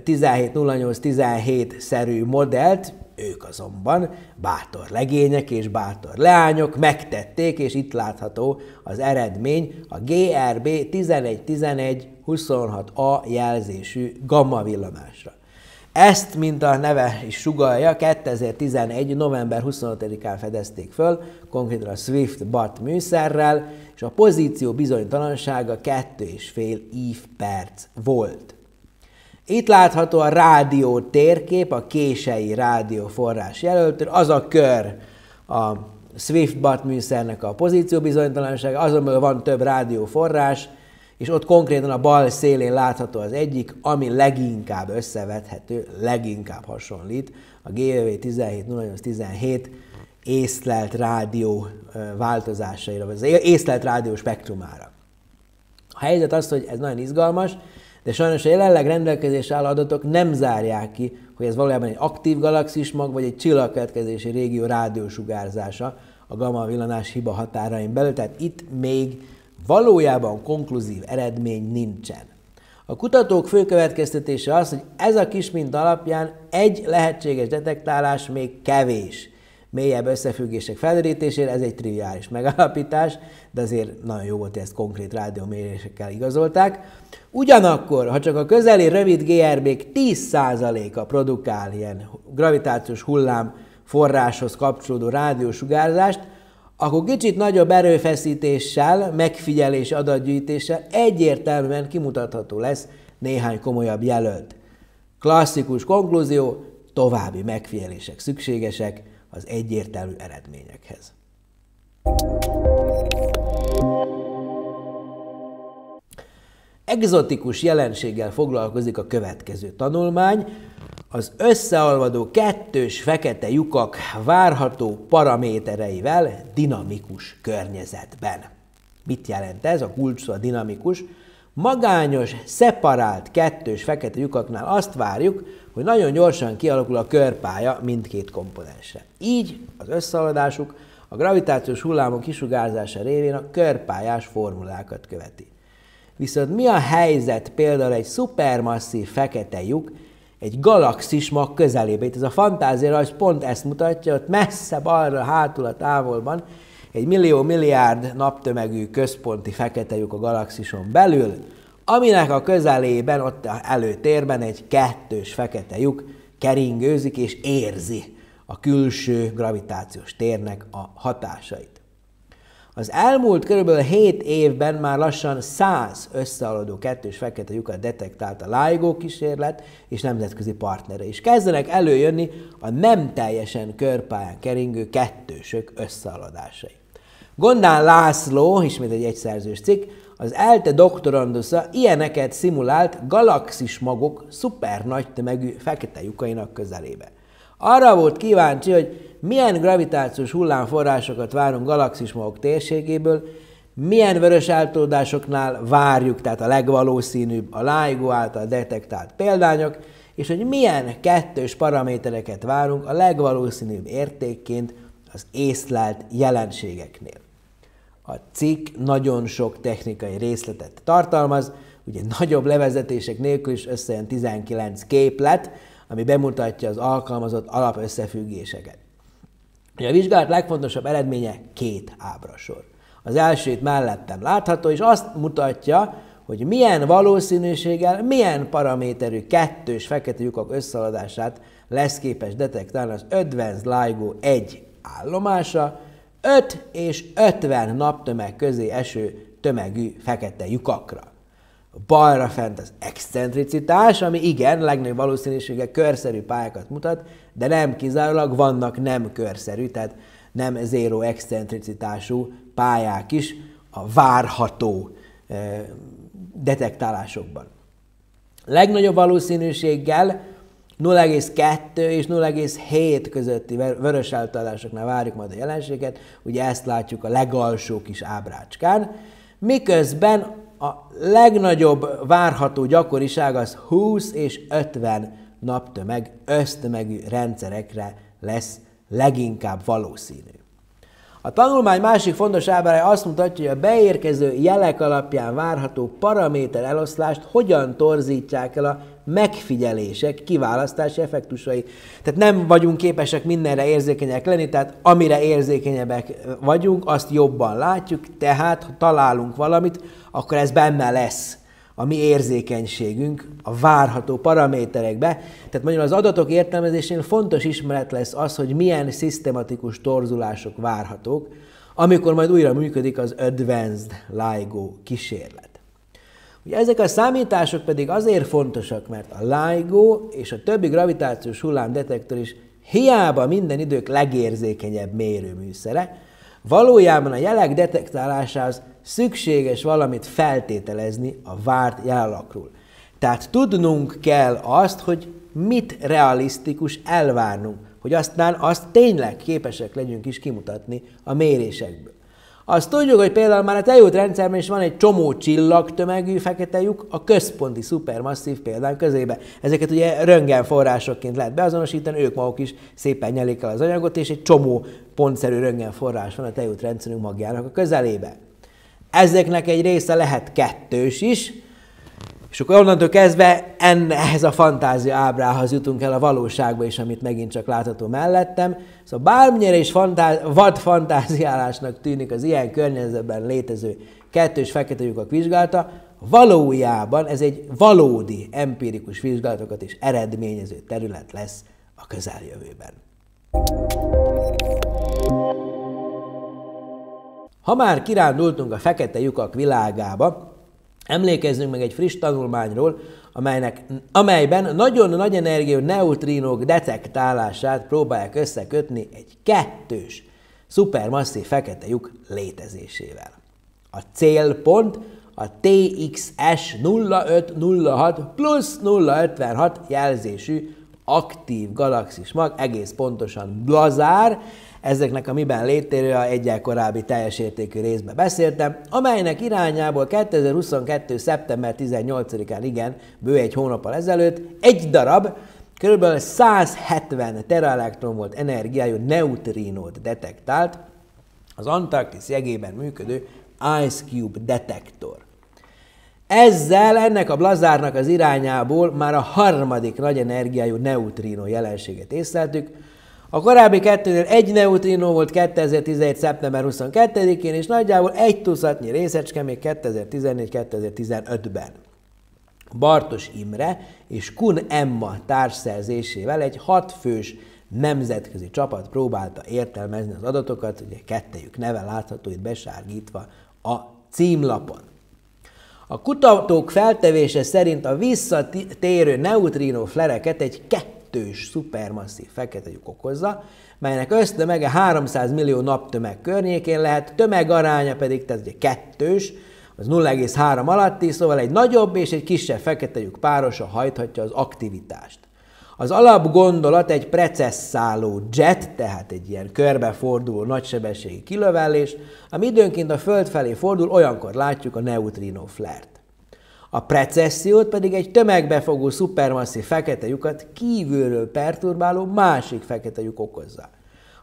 1708-17-szerű modellt, ők azonban bátor legények és bátor leányok megtették, és itt látható az eredmény a GRB 111126A jelzésű gamma villanásra. Ezt, mint a neve is sugallja, 2011. november 25-án fedezték föl, konkrétan a Swift-BAT műszerrel, és a pozíció bizonytalansága 2,5 ívperc volt. Itt látható a rádió térkép, a kései rádióforrás jelöltől, az a kör a Swift-BAT műszernek a pozíció bizonytalansága, azonban van több rádióforrás, és ott konkrétan a bal szélén látható az egyik, ami leginkább összevethető, leginkább hasonlít a GEV 170817 észlelt rádió változásaira, vagy az észlelt rádió spektrumára. A helyzet az, hogy ez nagyon izgalmas, de sajnos a jelenleg rendelkezésre álló adatok nem zárják ki, hogy ez valójában egy aktív galaxismag, vagy egy csillagkeletkezési régió rádiósugárzása a gamma villanás hiba határain belül, tehát itt még valójában konkluzív eredmény nincsen. A kutatók fő következtetése az, hogy ez a kis minta alapján egy lehetséges detektálás még kevés. Mélyebb összefüggések felderítésére ez egy triviális megállapítás, de azért nagyon jó volt, hogy ezt konkrét rádiómérésekkel igazolták. Ugyanakkor, ha csak a közeli rövid GRB-k 10%-a produkál ilyen gravitációs hullám forráshoz kapcsolódó rádiósugárzást, akkor kicsit nagyobb erőfeszítéssel, megfigyelési adatgyűjtéssel egyértelműen kimutatható lesz néhány komolyabb jelölt. Klasszikus konklúzió, további megfigyelések szükségesek az egyértelmű eredményekhez. Egzotikus jelenséggel foglalkozik a következő tanulmány, az összeolvadó kettős fekete lyukak várható paramétereivel dinamikus környezetben. Mit jelent ez? A kulcs szó a dinamikus. Magányos, szeparált kettős fekete lyukaknál azt várjuk, hogy nagyon gyorsan kialakul a körpálya mindkét komponensre. Így az összeolvadásuk a gravitációs hullámok kisugárzása révén a körpályás formulákat követi. Viszont mi a helyzet például egy szupermasszív fekete lyuk egy galaxis mag közelében? Itt ez a fantáziarajz pont ezt mutatja, ott messze balra, hátul a távolban egy millió-milliárd naptömegű központi fekete lyuk a galaxison belül, aminek a közelében, ott előtérben egy kettős fekete lyuk keringőzik és érzi a külső gravitációs térnek a hatásait. Az elmúlt kb. 7 évben már lassan 100 összeolvadó kettős fekete lyukat detektált a LIGO kísérlet és nemzetközi partnere is. Kezdenek előjönni a nem teljesen körpályán keringő kettősök összeolvadásai. Gondán László, ismét egy egyszerzős cikk, az ELTE doktorandusza ilyeneket szimulált galaxis magok szuper nagy tömegű fekete lyukainak közelébe. Arra volt kíváncsi, hogy milyen gravitációs hullámforrásokat várunk galaxismagok térségéből, milyen vörös eltolódásoknál várjuk, tehát a legvalószínűbb a LIGO által detektált példányok, és hogy milyen kettős paramétereket várunk a legvalószínűbb értékként az észlelt jelenségeknél. A cikk nagyon sok technikai részletet tartalmaz, ugye nagyobb levezetések nélkül is összejön 19 képlet, ami bemutatja az alkalmazott alapösszefüggéseket. A vizsgálat legfontosabb eredménye 2 ábrasor. Az első itt mellettem látható, és azt mutatja, hogy milyen valószínűséggel, milyen paraméterű kettős fekete lyukak összeolvadását lesz képes detektálni az Advanced LIGO 1 állomása 5 és 50 naptömeg közé eső tömegű fekete lyukakra. Balra fent az excentricitás, ami igen, legnagyobb valószínűséggel körszerű pályákat mutat, de nem kizárólag vannak nem körszerű, tehát nem zéró excentricitású pályák is a várható detektálásokban. Legnagyobb valószínűséggel 0,2 és 0,7 közötti vörös eltoldásoknál várjuk majd a jelenséget, ugye ezt látjuk a legalsó kis ábrácskán, miközben a legnagyobb várható gyakoriság az 20 és 50 naptömeg össztömegű rendszerekre lesz leginkább valószínű. A tanulmány másik fontos ábrája azt mutatja, hogy a beérkező jelek alapján várható paraméter eloszlást hogyan torzítják el a megfigyelések kiválasztási effektusai. Tehát nem vagyunk képesek mindenre érzékenyek lenni, tehát amire érzékenyebbek vagyunk, azt jobban látjuk, tehát ha találunk valamit, akkor ez benne lesz a mi érzékenységünk a várható paraméterekbe. Tehát mondjuk az adatok értelmezésén fontos ismeret lesz az, hogy milyen szisztematikus torzulások várhatók, amikor majd újra működik az Advanced LIGO kísérlet. Ugye ezek a számítások pedig azért fontosak, mert a LIGO és a többi gravitációs hullámdetektor is hiába minden idők legérzékenyebb mérőműszere, valójában a jelek detektálásához szükséges valamit feltételezni a várt jelalakról. Tehát tudnunk kell azt, hogy mit realisztikus elvárnunk, hogy aztán azt tényleg képesek legyünk is kimutatni a mérésekből. Azt tudjuk, hogy például már a Tejút rendszerben is van egy csomó csillagtömegű fekete lyuk a központi szupermasszív példány közébe. Ezeket ugye röntgenforrásokként lehet beazonosítani, ők maguk is szépen nyelik el az anyagot, és egy csomó pontszerű röntgenforrás van a Tejút rendszerünk magjának a közelébe. Ezeknek egy része lehet kettős is, és akkor onnantól kezdve ehhez a fantázia ábrához jutunk el a valóságba is, amit megint csak látható mellettem. Szóval bármennyire is vad fantáziálásnak tűnik az ilyen környezetben létező kettős fekete lyukak vizsgálata, valójában ez egy valódi empirikus vizsgálatokat is eredményező terület lesz a közeljövőben. Ha már kirándultunk a fekete lyukak világába, emlékezzünk meg egy friss tanulmányról, amelyben nagyon nagy energiájú neutrínók detektálását próbálják összekötni egy kettős szupermasszív fekete lyuk létezésével. A célpont a TXS 0506 plusz 056 jelzésű aktív galaxis mag, egész pontosan blazár, ezeknek a miben létéről a egyel korábbi teljes értékű részben beszéltem, amelynek irányából 2022. szeptember 18-án, igen, bő egy hónappal ezelőtt, egy darab, kb. 170 teraelektron volt energiájú neutrinót detektált az Antarktisz jegében működő Ice Cube detektor. Ezzel ennek a blazárnak az irányából már a harmadik nagy energiájú neutrínó jelenséget észleltük. A korábbi kettőnél egy neutrínó volt 2017. szeptember 22-én, és nagyjából egy tucatnyi részecske még 2014-2015-ben. Bartos Imre és Kun Emma társszerzésével egy 6 fős nemzetközi csapat próbálta értelmezni az adatokat, ugye kettejük neve látható itt besárgítva a címlapon. A kutatók feltevése szerint a visszatérő neutrínó flereket egy kettős szupermasszív fekete lyuk okozza, melynek össztömege 300 millió naptömeg környékén lehet, tömegaránya pedig, tehát ugye kettős, az 0,3 alatti, szóval egy nagyobb és egy kisebb fekete lyuk párosa hajthatja az aktivitást. Az alapgondolat egy precesszáló jet, tehát egy ilyen körbeforduló nagysebességi kilövellés, ami időnként a Föld felé fordul, olyankor látjuk a neutrino flare-t. A precessziót pedig egy tömegbefogó szupermasszív fekete lyukat kívülről perturbáló másik fekete lyuk okozza.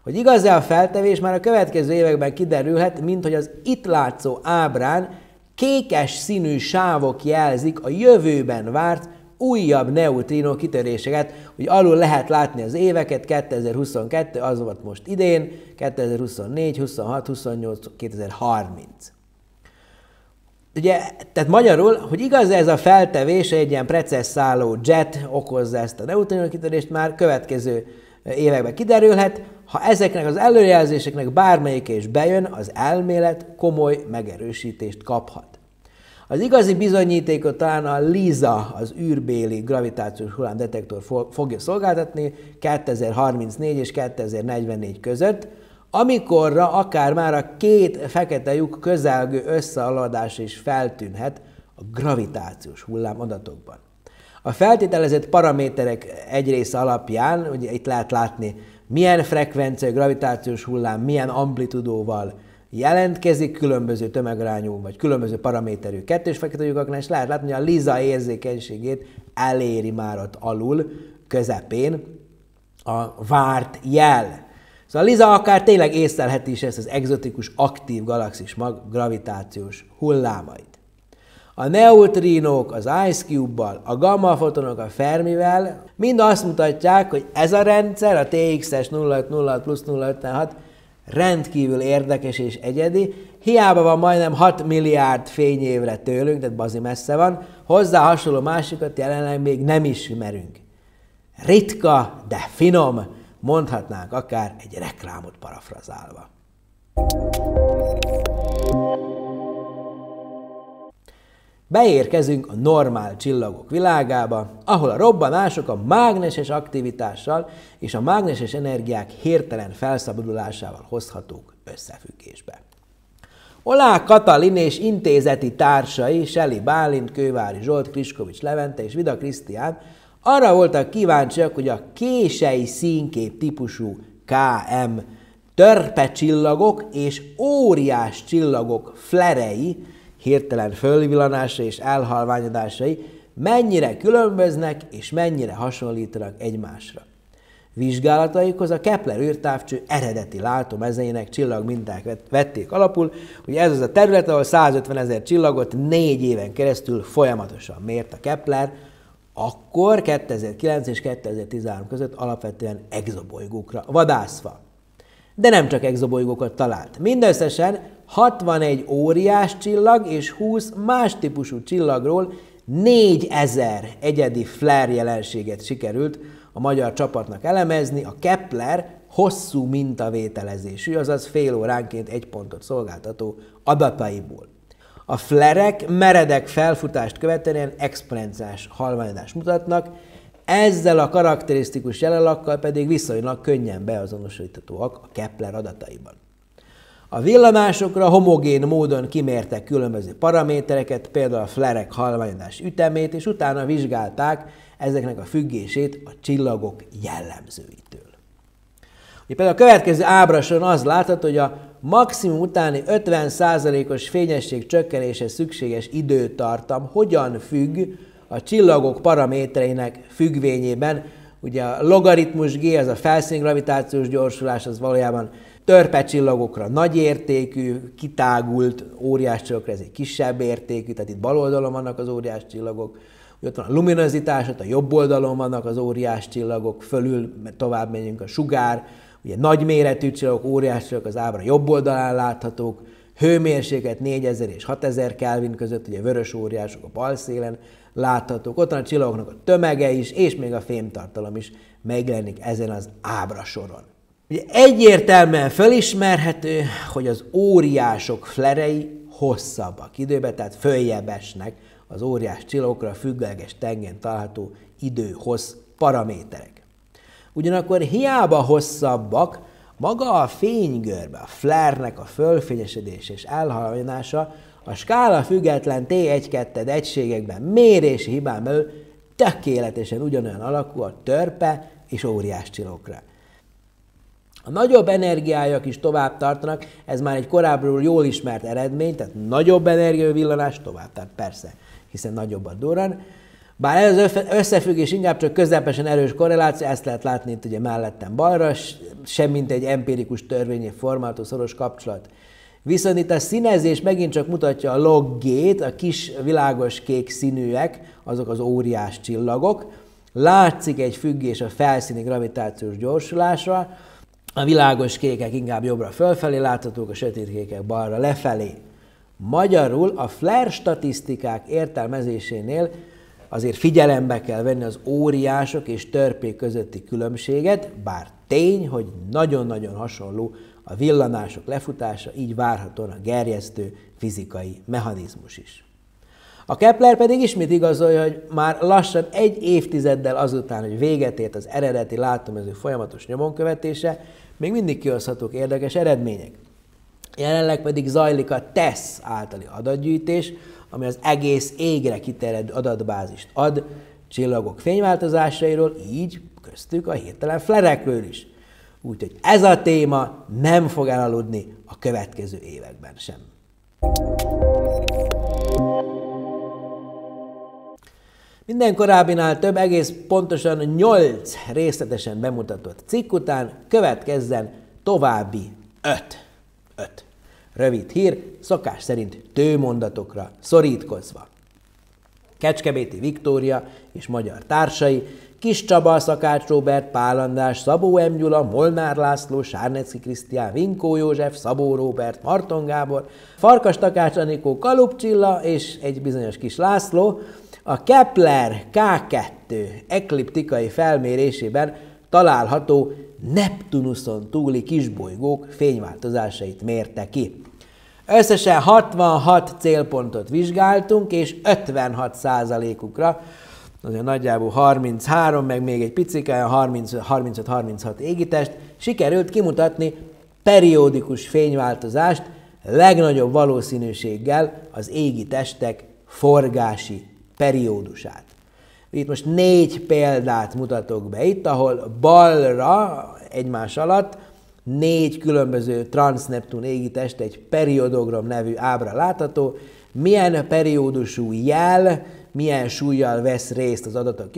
Hogy igaz-e a feltevés, már a következő években kiderülhet, mint hogy az itt látszó ábrán kékes színű sávok jelzik a jövőben várt újabb neutrino kitöréseket, hogy alul lehet látni az éveket, 2022, az volt most idén, 2024, 26, 28, 2030. Ugye, tehát magyarul, hogy igaz ez a feltevés, egy ilyen precesszáló jet okozza ezt a neutrino kitörést, már következő években kiderülhet, ha ezeknek az előrejelzéseknek bármelyik is bejön, az elmélet komoly megerősítést kaphat. Az igazi bizonyítékot talán a LISA, az űrbéli gravitációs hullámdetektor fogja szolgáltatni 2034 és 2044 között, amikorra akár már a két fekete lyuk közelgő összealadása is feltűnhet a gravitációs hullám adatokban. A feltételezett paraméterek egy része alapján, ugye itt lehet látni, milyen frekvencia gravitációs hullám, milyen amplitudóval jelentkezik különböző tömegarányú vagy különböző paraméterű kettős fekete lyukaknál, és lehet látni, hogy a LISA érzékenységét eléri már ott alul, közepén a várt jel. Szóval a LISA akár tényleg észlelheti is ezt az egzotikus aktív galaxis mag gravitációs hullámait. A neutrinók az Ice Cube-bal, a gamma-fotonok a Fermivel mind azt mutatják, hogy ez a rendszer, a TXS 0506 plusz 056 rendkívül érdekes és egyedi, hiába van majdnem 6 milliárd fényévre tőlünk, tehát bazi messze van, hozzá hasonló másikat jelenleg még nem ismerünk. Ritka, de finom, mondhatnánk akár egy reklámot parafrazálva. Beérkezünk a normál csillagok világába, ahol a robbanások a mágneses aktivitással és a mágneses energiák hirtelen felszabadulásával hozhatók összefüggésbe. Olá Katalin és intézeti társai, Seli Bálint, Kővári Zsolt, Kriskovics Levente és Vida Krisztián arra voltak kíváncsiak, hogy a kései színkép típusú KM törpecsillagok és óriás csillagok flerei, hirtelen fölvillanásai és elhalványodásai mennyire különböznek és mennyire hasonlítanak egymásra. Vizsgálataikhoz a Kepler űrtávcső eredeti látómezeinek csillagminták vették alapul, hogy ez az a terület, ahol 150 000 csillagot 4 éven keresztül folyamatosan mért a Kepler, akkor 2009 és 2013 között alapvetően exobolygókra vadászva. De nem csak exobolygókat talált. Mindösszesen 61 óriás csillag és 20 más típusú csillagról 4000 egyedi flare jelenséget sikerült a magyar csapatnak elemezni a Kepler hosszú mintavételezésű, azaz fél óránként 1 pontot szolgáltató adataiból. A flerek meredek felfutást követően exponenciális halványodást mutatnak, ezzel a karakterisztikus jelalakkal pedig viszonylag könnyen beazonosíthatóak a Kepler adataiban. A villanásokra homogén módon kimértek különböző paramétereket, például a flerek halványodás ütemét, és utána vizsgálták ezeknek a függését a csillagok jellemzőitől. Ugye például a következő ábrason az látható, hogy a maximum utáni 50%-os fényesség csökkenéshez szükséges időtartam hogyan függ a csillagok paramétereinek függvényében. Ugye a logaritmus G, az a felszíngravitációs gyorsulás, az valójában törpe csillagokra nagy értékű, kitágult óriás csillagokra ez egy kisebb értékű, tehát itt bal oldalon vannak az óriás csillagok, ott van a luminozitás, ott a jobb oldalon vannak az óriás csillagok, fölül tovább megyünk a sugár, ugye nagyméretű csillagok, óriás csillagok az ábra jobb oldalán láthatók, hőmérséklet 4000 és 6000 Kelvin között, ugye vörös óriások a bal szélen láthatók, ott van a csillagoknak a tömege is, és még a fémtartalom is megjelenik ezen az ábrasoron. Ugye egyértelműen felismerhető, hogy az óriások flerei hosszabbak időben, tehát följebb esnek az óriás csillagokra függőleges tengelyén található idő-hossz paraméterek. Ugyanakkor hiába hosszabbak, maga a fénygörbe, a flare-nek a fölfényesedése és elhalványodása a skála független T1-2 egységekben mérési hibán belül tökéletesen ugyanolyan alakú a törpe és óriás csillagokra. A nagyobb energiájak is tovább tartanak, ez már egy korábbról jól ismert eredmény, tehát nagyobb energiájú villanás tovább tart, persze, hiszen nagyobb a durran. Bár ez az összefüggés inkább csak közepesen erős korreláció, ezt lehet látni itt ugye mellettem balra, semmint egy empirikus törvényi formáltó szoros kapcsolat. Viszont itt a színezés megint csak mutatja a log G-t, a kis világos kék színűek, azok az óriás csillagok. Látszik egy függés a felszíni gravitációs gyorsulásra, a világos kékek inkább jobbra fölfelé láthatók, a sötét kékek balra lefelé. Magyarul a flare statisztikák értelmezésénél azért figyelembe kell venni az óriások és törpék közötti különbséget, bár tény, hogy nagyon-nagyon hasonló a villanások lefutása, így várhatóan a gerjesztő fizikai mechanizmus is. A Kepler pedig ismét igazolja, hogy már lassan egy évtizeddel azután, hogy véget ért az eredeti látómező folyamatos nyomonkövetése, még mindig kihozhatók érdekes eredmények. Jelenleg pedig zajlik a TESS általi adatgyűjtés, ami az egész égre kiterjedő adatbázist ad csillagok fényváltozásairól, így köztük a hirtelen flerekről is. Úgyhogy ez a téma nem fog elaludni a következő években sem. Minden korábbinál több, egész pontosan 8 részletesen bemutatott cikk után következzen további 5 rövid hír, szokás szerint tőmondatokra szorítkozva. Kecskebéti Viktória és magyar társai, Kis Csaba, Szakács Róbert, Pál András, Szabó M. Gyula, Molnár László, Sárnecki Krisztián, Vinkó József, Szabó Róbert, Marton Gábor, Farkas Takács Anikó, Kalup Csilla és egy bizonyos Kis László a Kepler K2 ekliptikai felmérésében található Neptunuszon túli kisbolygók fényváltozásait mérte ki. Összesen 66 célpontot vizsgáltunk, és 56%-ukra, azért nagyjából 33, meg még egy picikája, 35-36 égitest, sikerült kimutatni periódikus fényváltozást legnagyobb valószínűséggel az égitestek forgási periódusát. Itt most 4 példát mutatok be itt, ahol balra egymás alatt 4 különböző transzneptun égitest egy periodogram nevű ábra látható, milyen periódusú jel, milyen súllyal vesz részt az adatok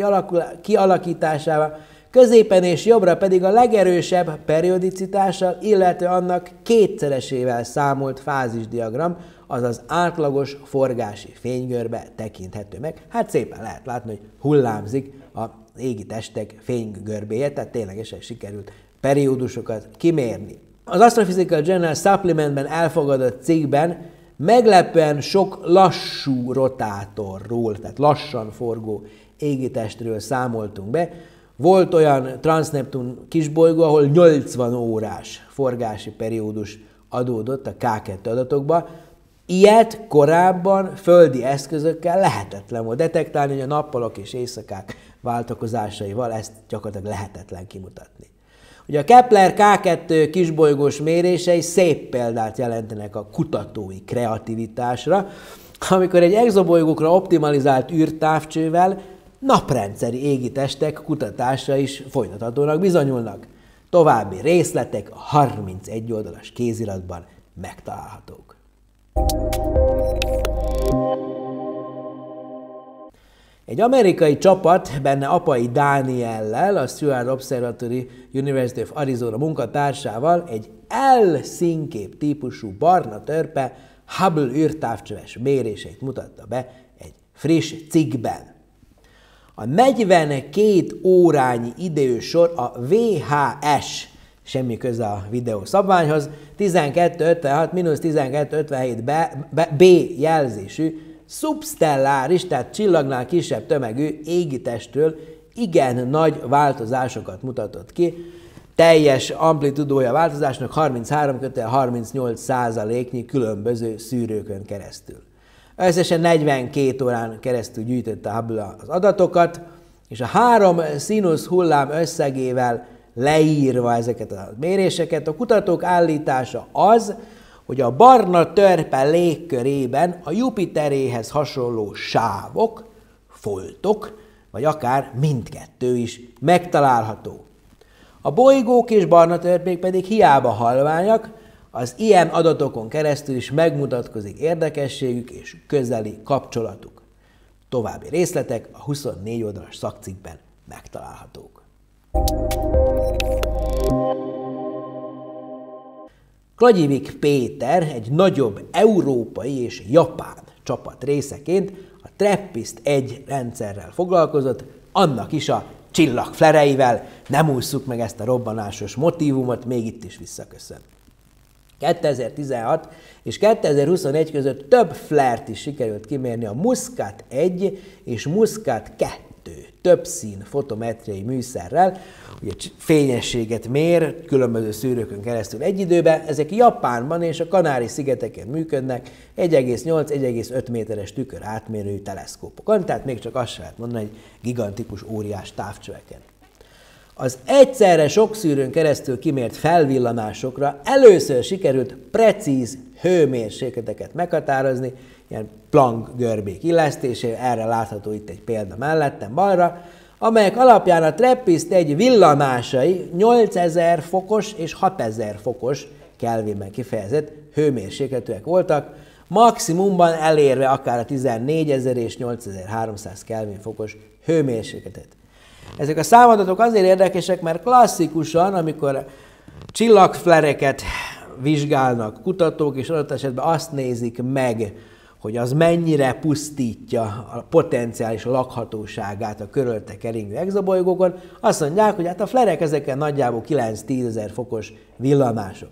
kialakításában, középen és jobbra pedig a legerősebb periodicitással, illetve annak kétszeresével számolt fázisdiagram, azaz átlagos forgási fénygörbe tekinthető meg. Hát szépen lehet látni, hogy hullámzik az égitestek fénygörbéje, tehát ténylegesen sikerült periódusokat kimérni. Az Astrophysical Journal Supplementben elfogadott cikkben meglepően sok lassú rotátorról, tehát lassan forgó égitestről számoltunk be. Volt olyan transzneptun kisbolygó, ahol 80 órás forgási periódus adódott a K2 adatokba. Ilyet korábban földi eszközökkel lehetetlen volt detektálni, hogy a nappalok és éjszakák váltakozásaival ezt gyakorlatilag lehetetlen kimutatni. Ugye a Kepler K2 kisbolygós mérései szép példát jelentenek a kutatói kreativitásra, amikor egy exobolygókra optimalizált űrtávcsővel naprendszeri égitestek kutatása is folytathatónak bizonyulnak. További részletek a 31 oldalas kéziratban megtalálhatók. Egy amerikai csapat, benne apai Dániellel, a Steward Observatory University of Arizona munkatársával egy L-színkép típusú barna törpe Hubble űrtávcsöves méréseit mutatta be egy friss cikkben. A 42 órányi idősor a VHS, semmi köze a videó szabványhoz, 1256-1257b jelzésű, szubstelláris, tehát csillagnál kisebb tömegű égitestről igen nagy változásokat mutatott ki. Teljes amplitudója változásnak 33-38%-nyi különböző szűrőkön keresztül. Összesen 42 órán keresztül gyűjtötte Hubble az adatokat, és a 3 színusz hullám összegével leírva ezeket a méréseket, a kutatók állítása az, hogy a barna törpe légkörében a Jupiteréhez hasonló sávok, foltok, vagy akár mindkettő is megtalálható. A bolygók és barna törpék pedig hiába halványak, az ilyen adatokon keresztül is megmutatkozik érdekességük és közeli kapcsolatuk. További részletek a 24 oldalas szakcikkben megtalálhatók. Klagyivik Péter egy nagyobb európai és japán csapat részeként a TRAPPIST-1 rendszerrel foglalkozott, annak is a csillagflereivel. Nem ússzuk meg ezt a robbanásos motívumot, még itt is visszaköszön. 2016 és 2021 között több flert is sikerült kimérni a Muscat 1 és Muscat 2 többszín fotometriai műszerrel, ugye fényességet mér különböző szűrőkön keresztül egy időben, ezek Japánban és a Kanári-szigeteken működnek 1,8-1,5 méteres tükör átmérőjű teleszkópokon, tehát még csak azt sem lehet mondani, hogy gigantikus, óriás távcsöveken. Az egyszerre sok szűrőn keresztül kimért felvillanásokra először sikerült precíz hőmérsékleteket meghatározni, ilyen Planck görbék illesztésével, erre látható itt egy példa mellettem balra, amelyek alapján a TRAPPIST-1 villanásai 8000 fokos és 6000 fokos Kelvinben kifejezett hőmérsékletűek voltak, maximumban elérve akár a 14000 és 8300 Kelvin fokos hőmérsékletet. Ezek a számadatok azért érdekesek, mert klasszikusan, amikor csillagflereket vizsgálnak kutatók, és adott esetben azt nézik meg, hogy az mennyire pusztítja a potenciális lakhatóságát a körülte keringő exobolygókon, azt mondják, hogy hát a flerek ezeken nagyjából 9-10 ezer fokos villanások.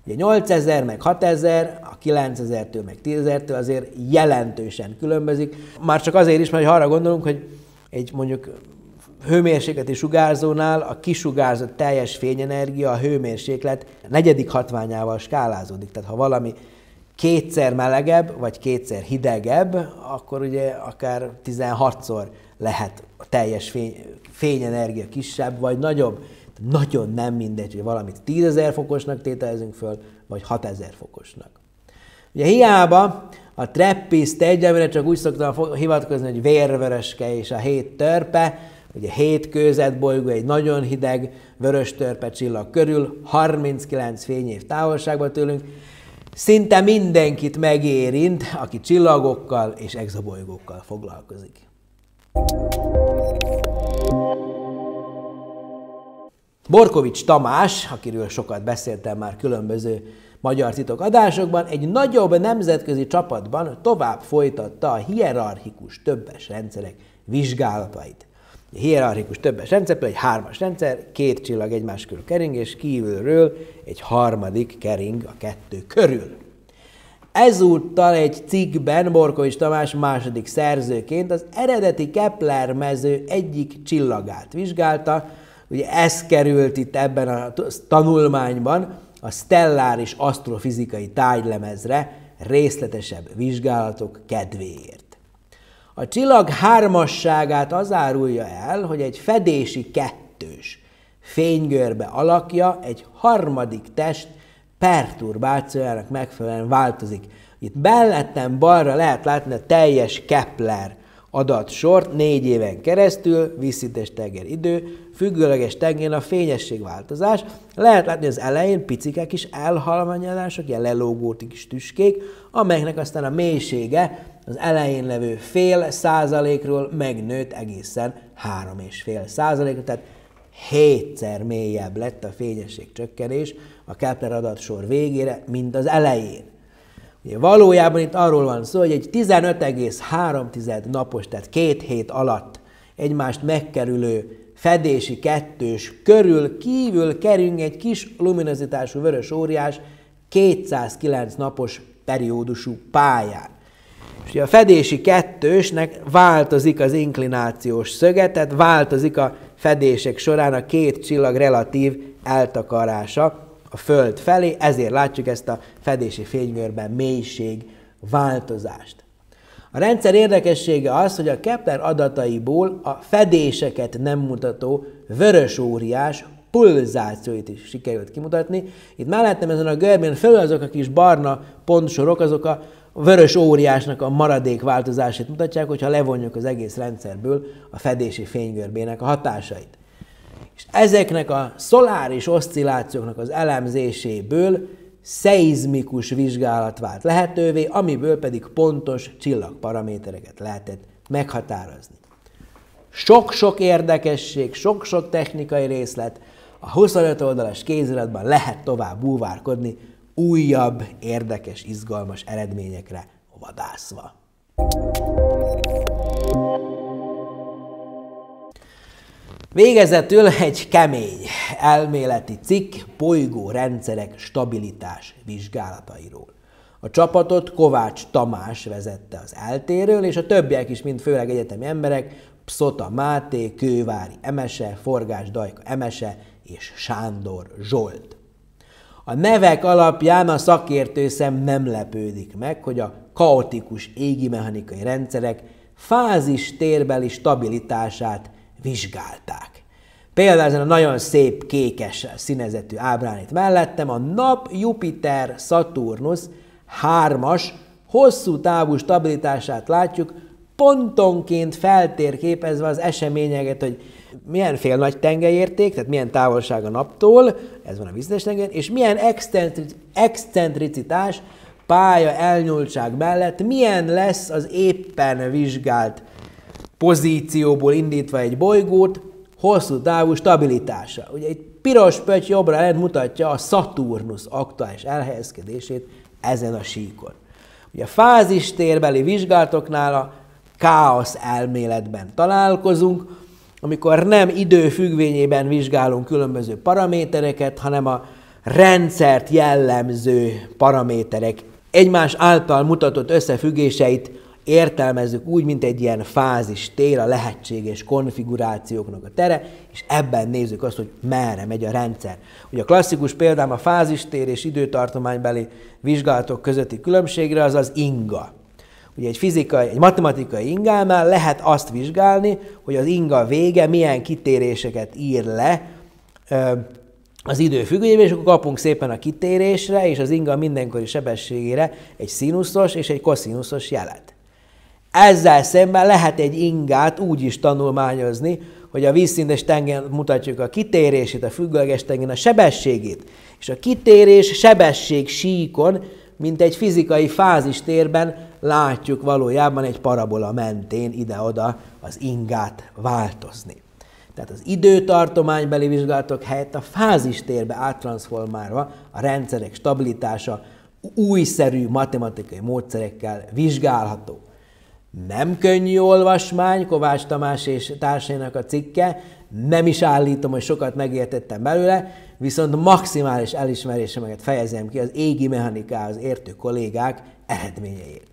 Ugye 8000 meg 6000, a 9000-től meg 10.000-től azért jelentősen különbözik. Már csak azért is, mert arra gondolunk, hogy egy mondjuk hőmérsékleti sugárzónál a kisugárzott teljes fényenergia a hőmérséklet negyedik hatványával skálázódik. Tehát ha valami kétszer melegebb, vagy kétszer hidegebb, akkor ugye akár 16-szor lehet a teljes fényenergia kisebb, vagy nagyobb. Nagyon nem mindegy, hogy valamit 10.000 fokosnak tételezünk föl, vagy 6000 fokosnak. Ugye hiába a TRAPPIST-1, amire csak úgy szoktam hivatkozni, hogy vérvöröske és a 7 törpe, ugye 7 kőzetbolygó egy nagyon hideg vörös törpe csillag körül, 39 fényév távolságban tőlünk, szinte mindenkit megérint, aki csillagokkal és exobolygókkal foglalkozik. Borkovics Tamás, akiről sokat beszéltem már különböző Magyar Titok adásokban, egy nagyobb nemzetközi csapatban tovább folytatta a hierarchikus többes rendszerek vizsgálatait. A hierarchikus többes rendszer pedig egy 3-as rendszer, 2 csillag egymás körül kering, és kívülről egy harmadik kering a 2 körül. Ezúttal egy cikkben Borkovics Tamás második szerzőként az eredeti Kepler mező egyik csillagát vizsgálta. Ugye ez került itt ebben a tanulmányban a stelláris asztrofizikai tájlemezre részletesebb vizsgálatok kedvéért. A csillag hármasságát az árulja el, hogy egy fedési kettős fénygörbe alakja egy harmadik test perturbációjának megfelelően változik. Itt mellettem balra lehet látni a teljes Kepler adatsort 4 éven keresztül, vízszintes tenger idő, függőleges tengeren a fényességváltozás. Lehet látni az elején picike kis elhalványodások, ilyen lelógó kis tüskék, amelyeknek aztán a mélysége az elején levő 0,5%-ról megnőtt egészen 3,5%-ra, tehát 7-szer mélyebb lett a fényességcsökkenés a Kepler adatsor végére, mint az elején. Ugye valójában itt arról van szó, hogy egy 15,3 napos, tehát 2 hét alatt egymást megkerülő fedési kettős körül kívül kering egy kis luminozitású vörös óriás 209 napos periódusú pályán. És ugye a fedési kettősnek változik az inklinációs szöge, tehát változik a fedések során a két csillag relatív eltakarása a Föld felé, ezért látjuk ezt a fedési fénygörben mélység változást. A rendszer érdekessége az, hogy a Kepler adataiból a fedéseket nem mutató vörös óriás pulzációit is sikerült kimutatni. Itt mellettem ezen a görbén felül azok a kis barna pontsorok, azok a vörös óriásnak a maradék változását mutatják, hogyha levonjuk az egész rendszerből a fedési fénygörbének a hatásait. És ezeknek a szoláris oszcillációknak az elemzéséből szeizmikus vizsgálat vált lehetővé, amiből pedig pontos csillagparamétereket lehetett meghatározni. Sok-sok érdekesség, sok-sok technikai részlet, a 25 oldalas kéziratban lehet tovább búvárkodni, újabb, érdekes, izgalmas eredményekre vadászva. Végezetül egy kemény elméleti cikk bolygórendszerek stabilitás vizsgálatairól. A csapatot Kovács Tamás vezette az eltéről, és a többiek is mind főleg egyetemi emberek, Pszota Máté, Kővári Emese, Forgás Dajka Emese és Sándor Zsolt. A nevek alapján a szakértő szem nem lepődik meg, hogy a kaotikus égimechanikai rendszerek fázis térbeli stabilitását vizsgálták. Például ezen a nagyon szép kékes színezetű ábrán itt mellettem a Nap, Jupiter, Szaturnusz 3-as hosszú távú stabilitását látjuk, pontonként feltérképezve az eseményeket, hogy milyen fél nagy tengelyérték, tehát milyen távolság a naptól, ez van a vízszintes tenger, és milyen excentricitás pálya elnyúltság mellett, milyen lesz az éppen vizsgált pozícióból indítva egy bolygót hosszú távú stabilitása. Ugye egy piros pötty jobbra lent mutatja a Szaturnusz aktuális elhelyezkedését ezen a síkon. Ugye a fázistérbeli vizsgálatoknál a káosz elméletben találkozunk, amikor nem idő függvényében vizsgálunk különböző paramétereket, hanem a rendszert jellemző paraméterek egymás által mutatott összefüggéseit értelmezzük úgy, mint egy ilyen fázistér, a lehetséges konfigurációknak a tere, és ebben nézzük azt, hogy merre megy a rendszer. Ugye a klasszikus példám a fázistér és időtartománybeli vizsgálatok közötti különbségre az az inga. Ugye egy matematikai ingánál lehet azt vizsgálni, hogy az inga vége milyen kitéréseket ír le az idő függvényében, és akkor kapunk szépen a kitérésre és az inga mindenkori sebességére egy színuszos és egy koszinuszos jelet. Ezzel szemben lehet egy ingát úgy is tanulmányozni, hogy a vízszintes tengeren mutatjuk a kitérését, a függőleges tengeren a sebességét, és a kitérés sebesség síkon, mint egy fizikai fázistérben látjuk valójában egy parabola mentén ide-oda az ingát változni. Tehát az időtartománybeli vizsgálatok helyett a fázistérbe áttranszformálva a rendszerek stabilitása újszerű matematikai módszerekkel vizsgálható. Nem könnyű olvasmány, Kovács Tamás és társainak a cikke, nem is állítom, hogy sokat megértettem belőle, viszont maximális elismerésemet fejezem ki az égi mechanikához értő kollégák eredményeiért.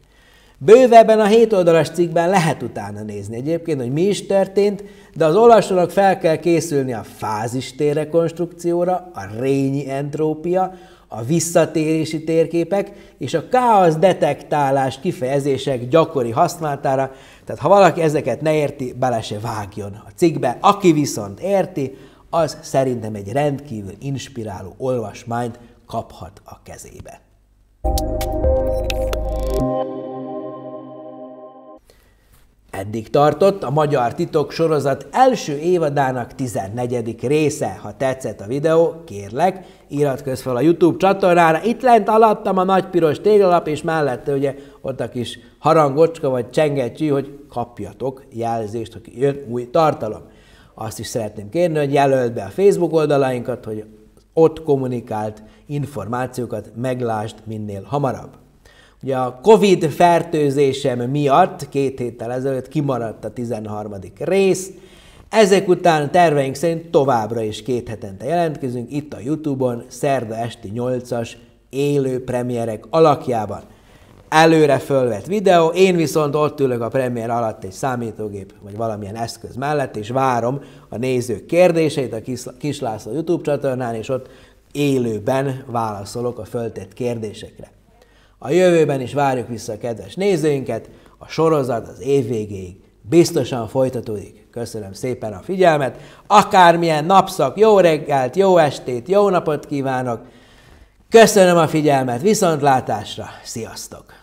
Bővebben a 7 oldalas cikkben lehet utána nézni egyébként, hogy mi is történt, de az olvasónak fel kell készülni a fázistér rekonstrukcióra, a Rényi entrópia, a visszatérési térképek és a káosz detektálás kifejezések gyakori használatára, tehát ha valaki ezeket ne érti, bele se vágjon a cikkbe. Aki viszont érti, az szerintem egy rendkívül inspiráló olvasmányt kaphat a kezébe. Eddig tartott a Magyar Titok sorozat első évadának 14. része. Ha tetszett a videó, kérlek, iratkozz fel a YouTube csatornára. Itt lent alattam a nagy piros téglalap, és mellette ugye ott a kis harangocska vagy csengettyű, hogy kapjatok jelzést, hogy jön új tartalom. Azt is szeretném kérni, hogy jelöld be a Facebook oldalainkat, hogy ott kommunikált információkat meglásd minél hamarabb. Ugye a Covid fertőzésem miatt 2 héttel ezelőtt kimaradt a 13. rész. Ezek után terveink szerint továbbra is 2 hetente jelentkezünk itt a YouTube-on, szerda esti 8-as élő premierek alakjában. Előre fölvett videó, én viszont ott ülök a premier alatt egy számítógép vagy valamilyen eszköz mellett, és várom a nézők kérdéseit a Kis László YouTube csatornán, és ott élőben válaszolok a föltett kérdésekre. A jövőben is várjuk vissza a kedves nézőinket, a sorozat az év végéig biztosan folytatódik. Köszönöm szépen a figyelmet, akármilyen napszak, jó reggelt, jó estét, jó napot kívánok, köszönöm a figyelmet, viszontlátásra, sziasztok!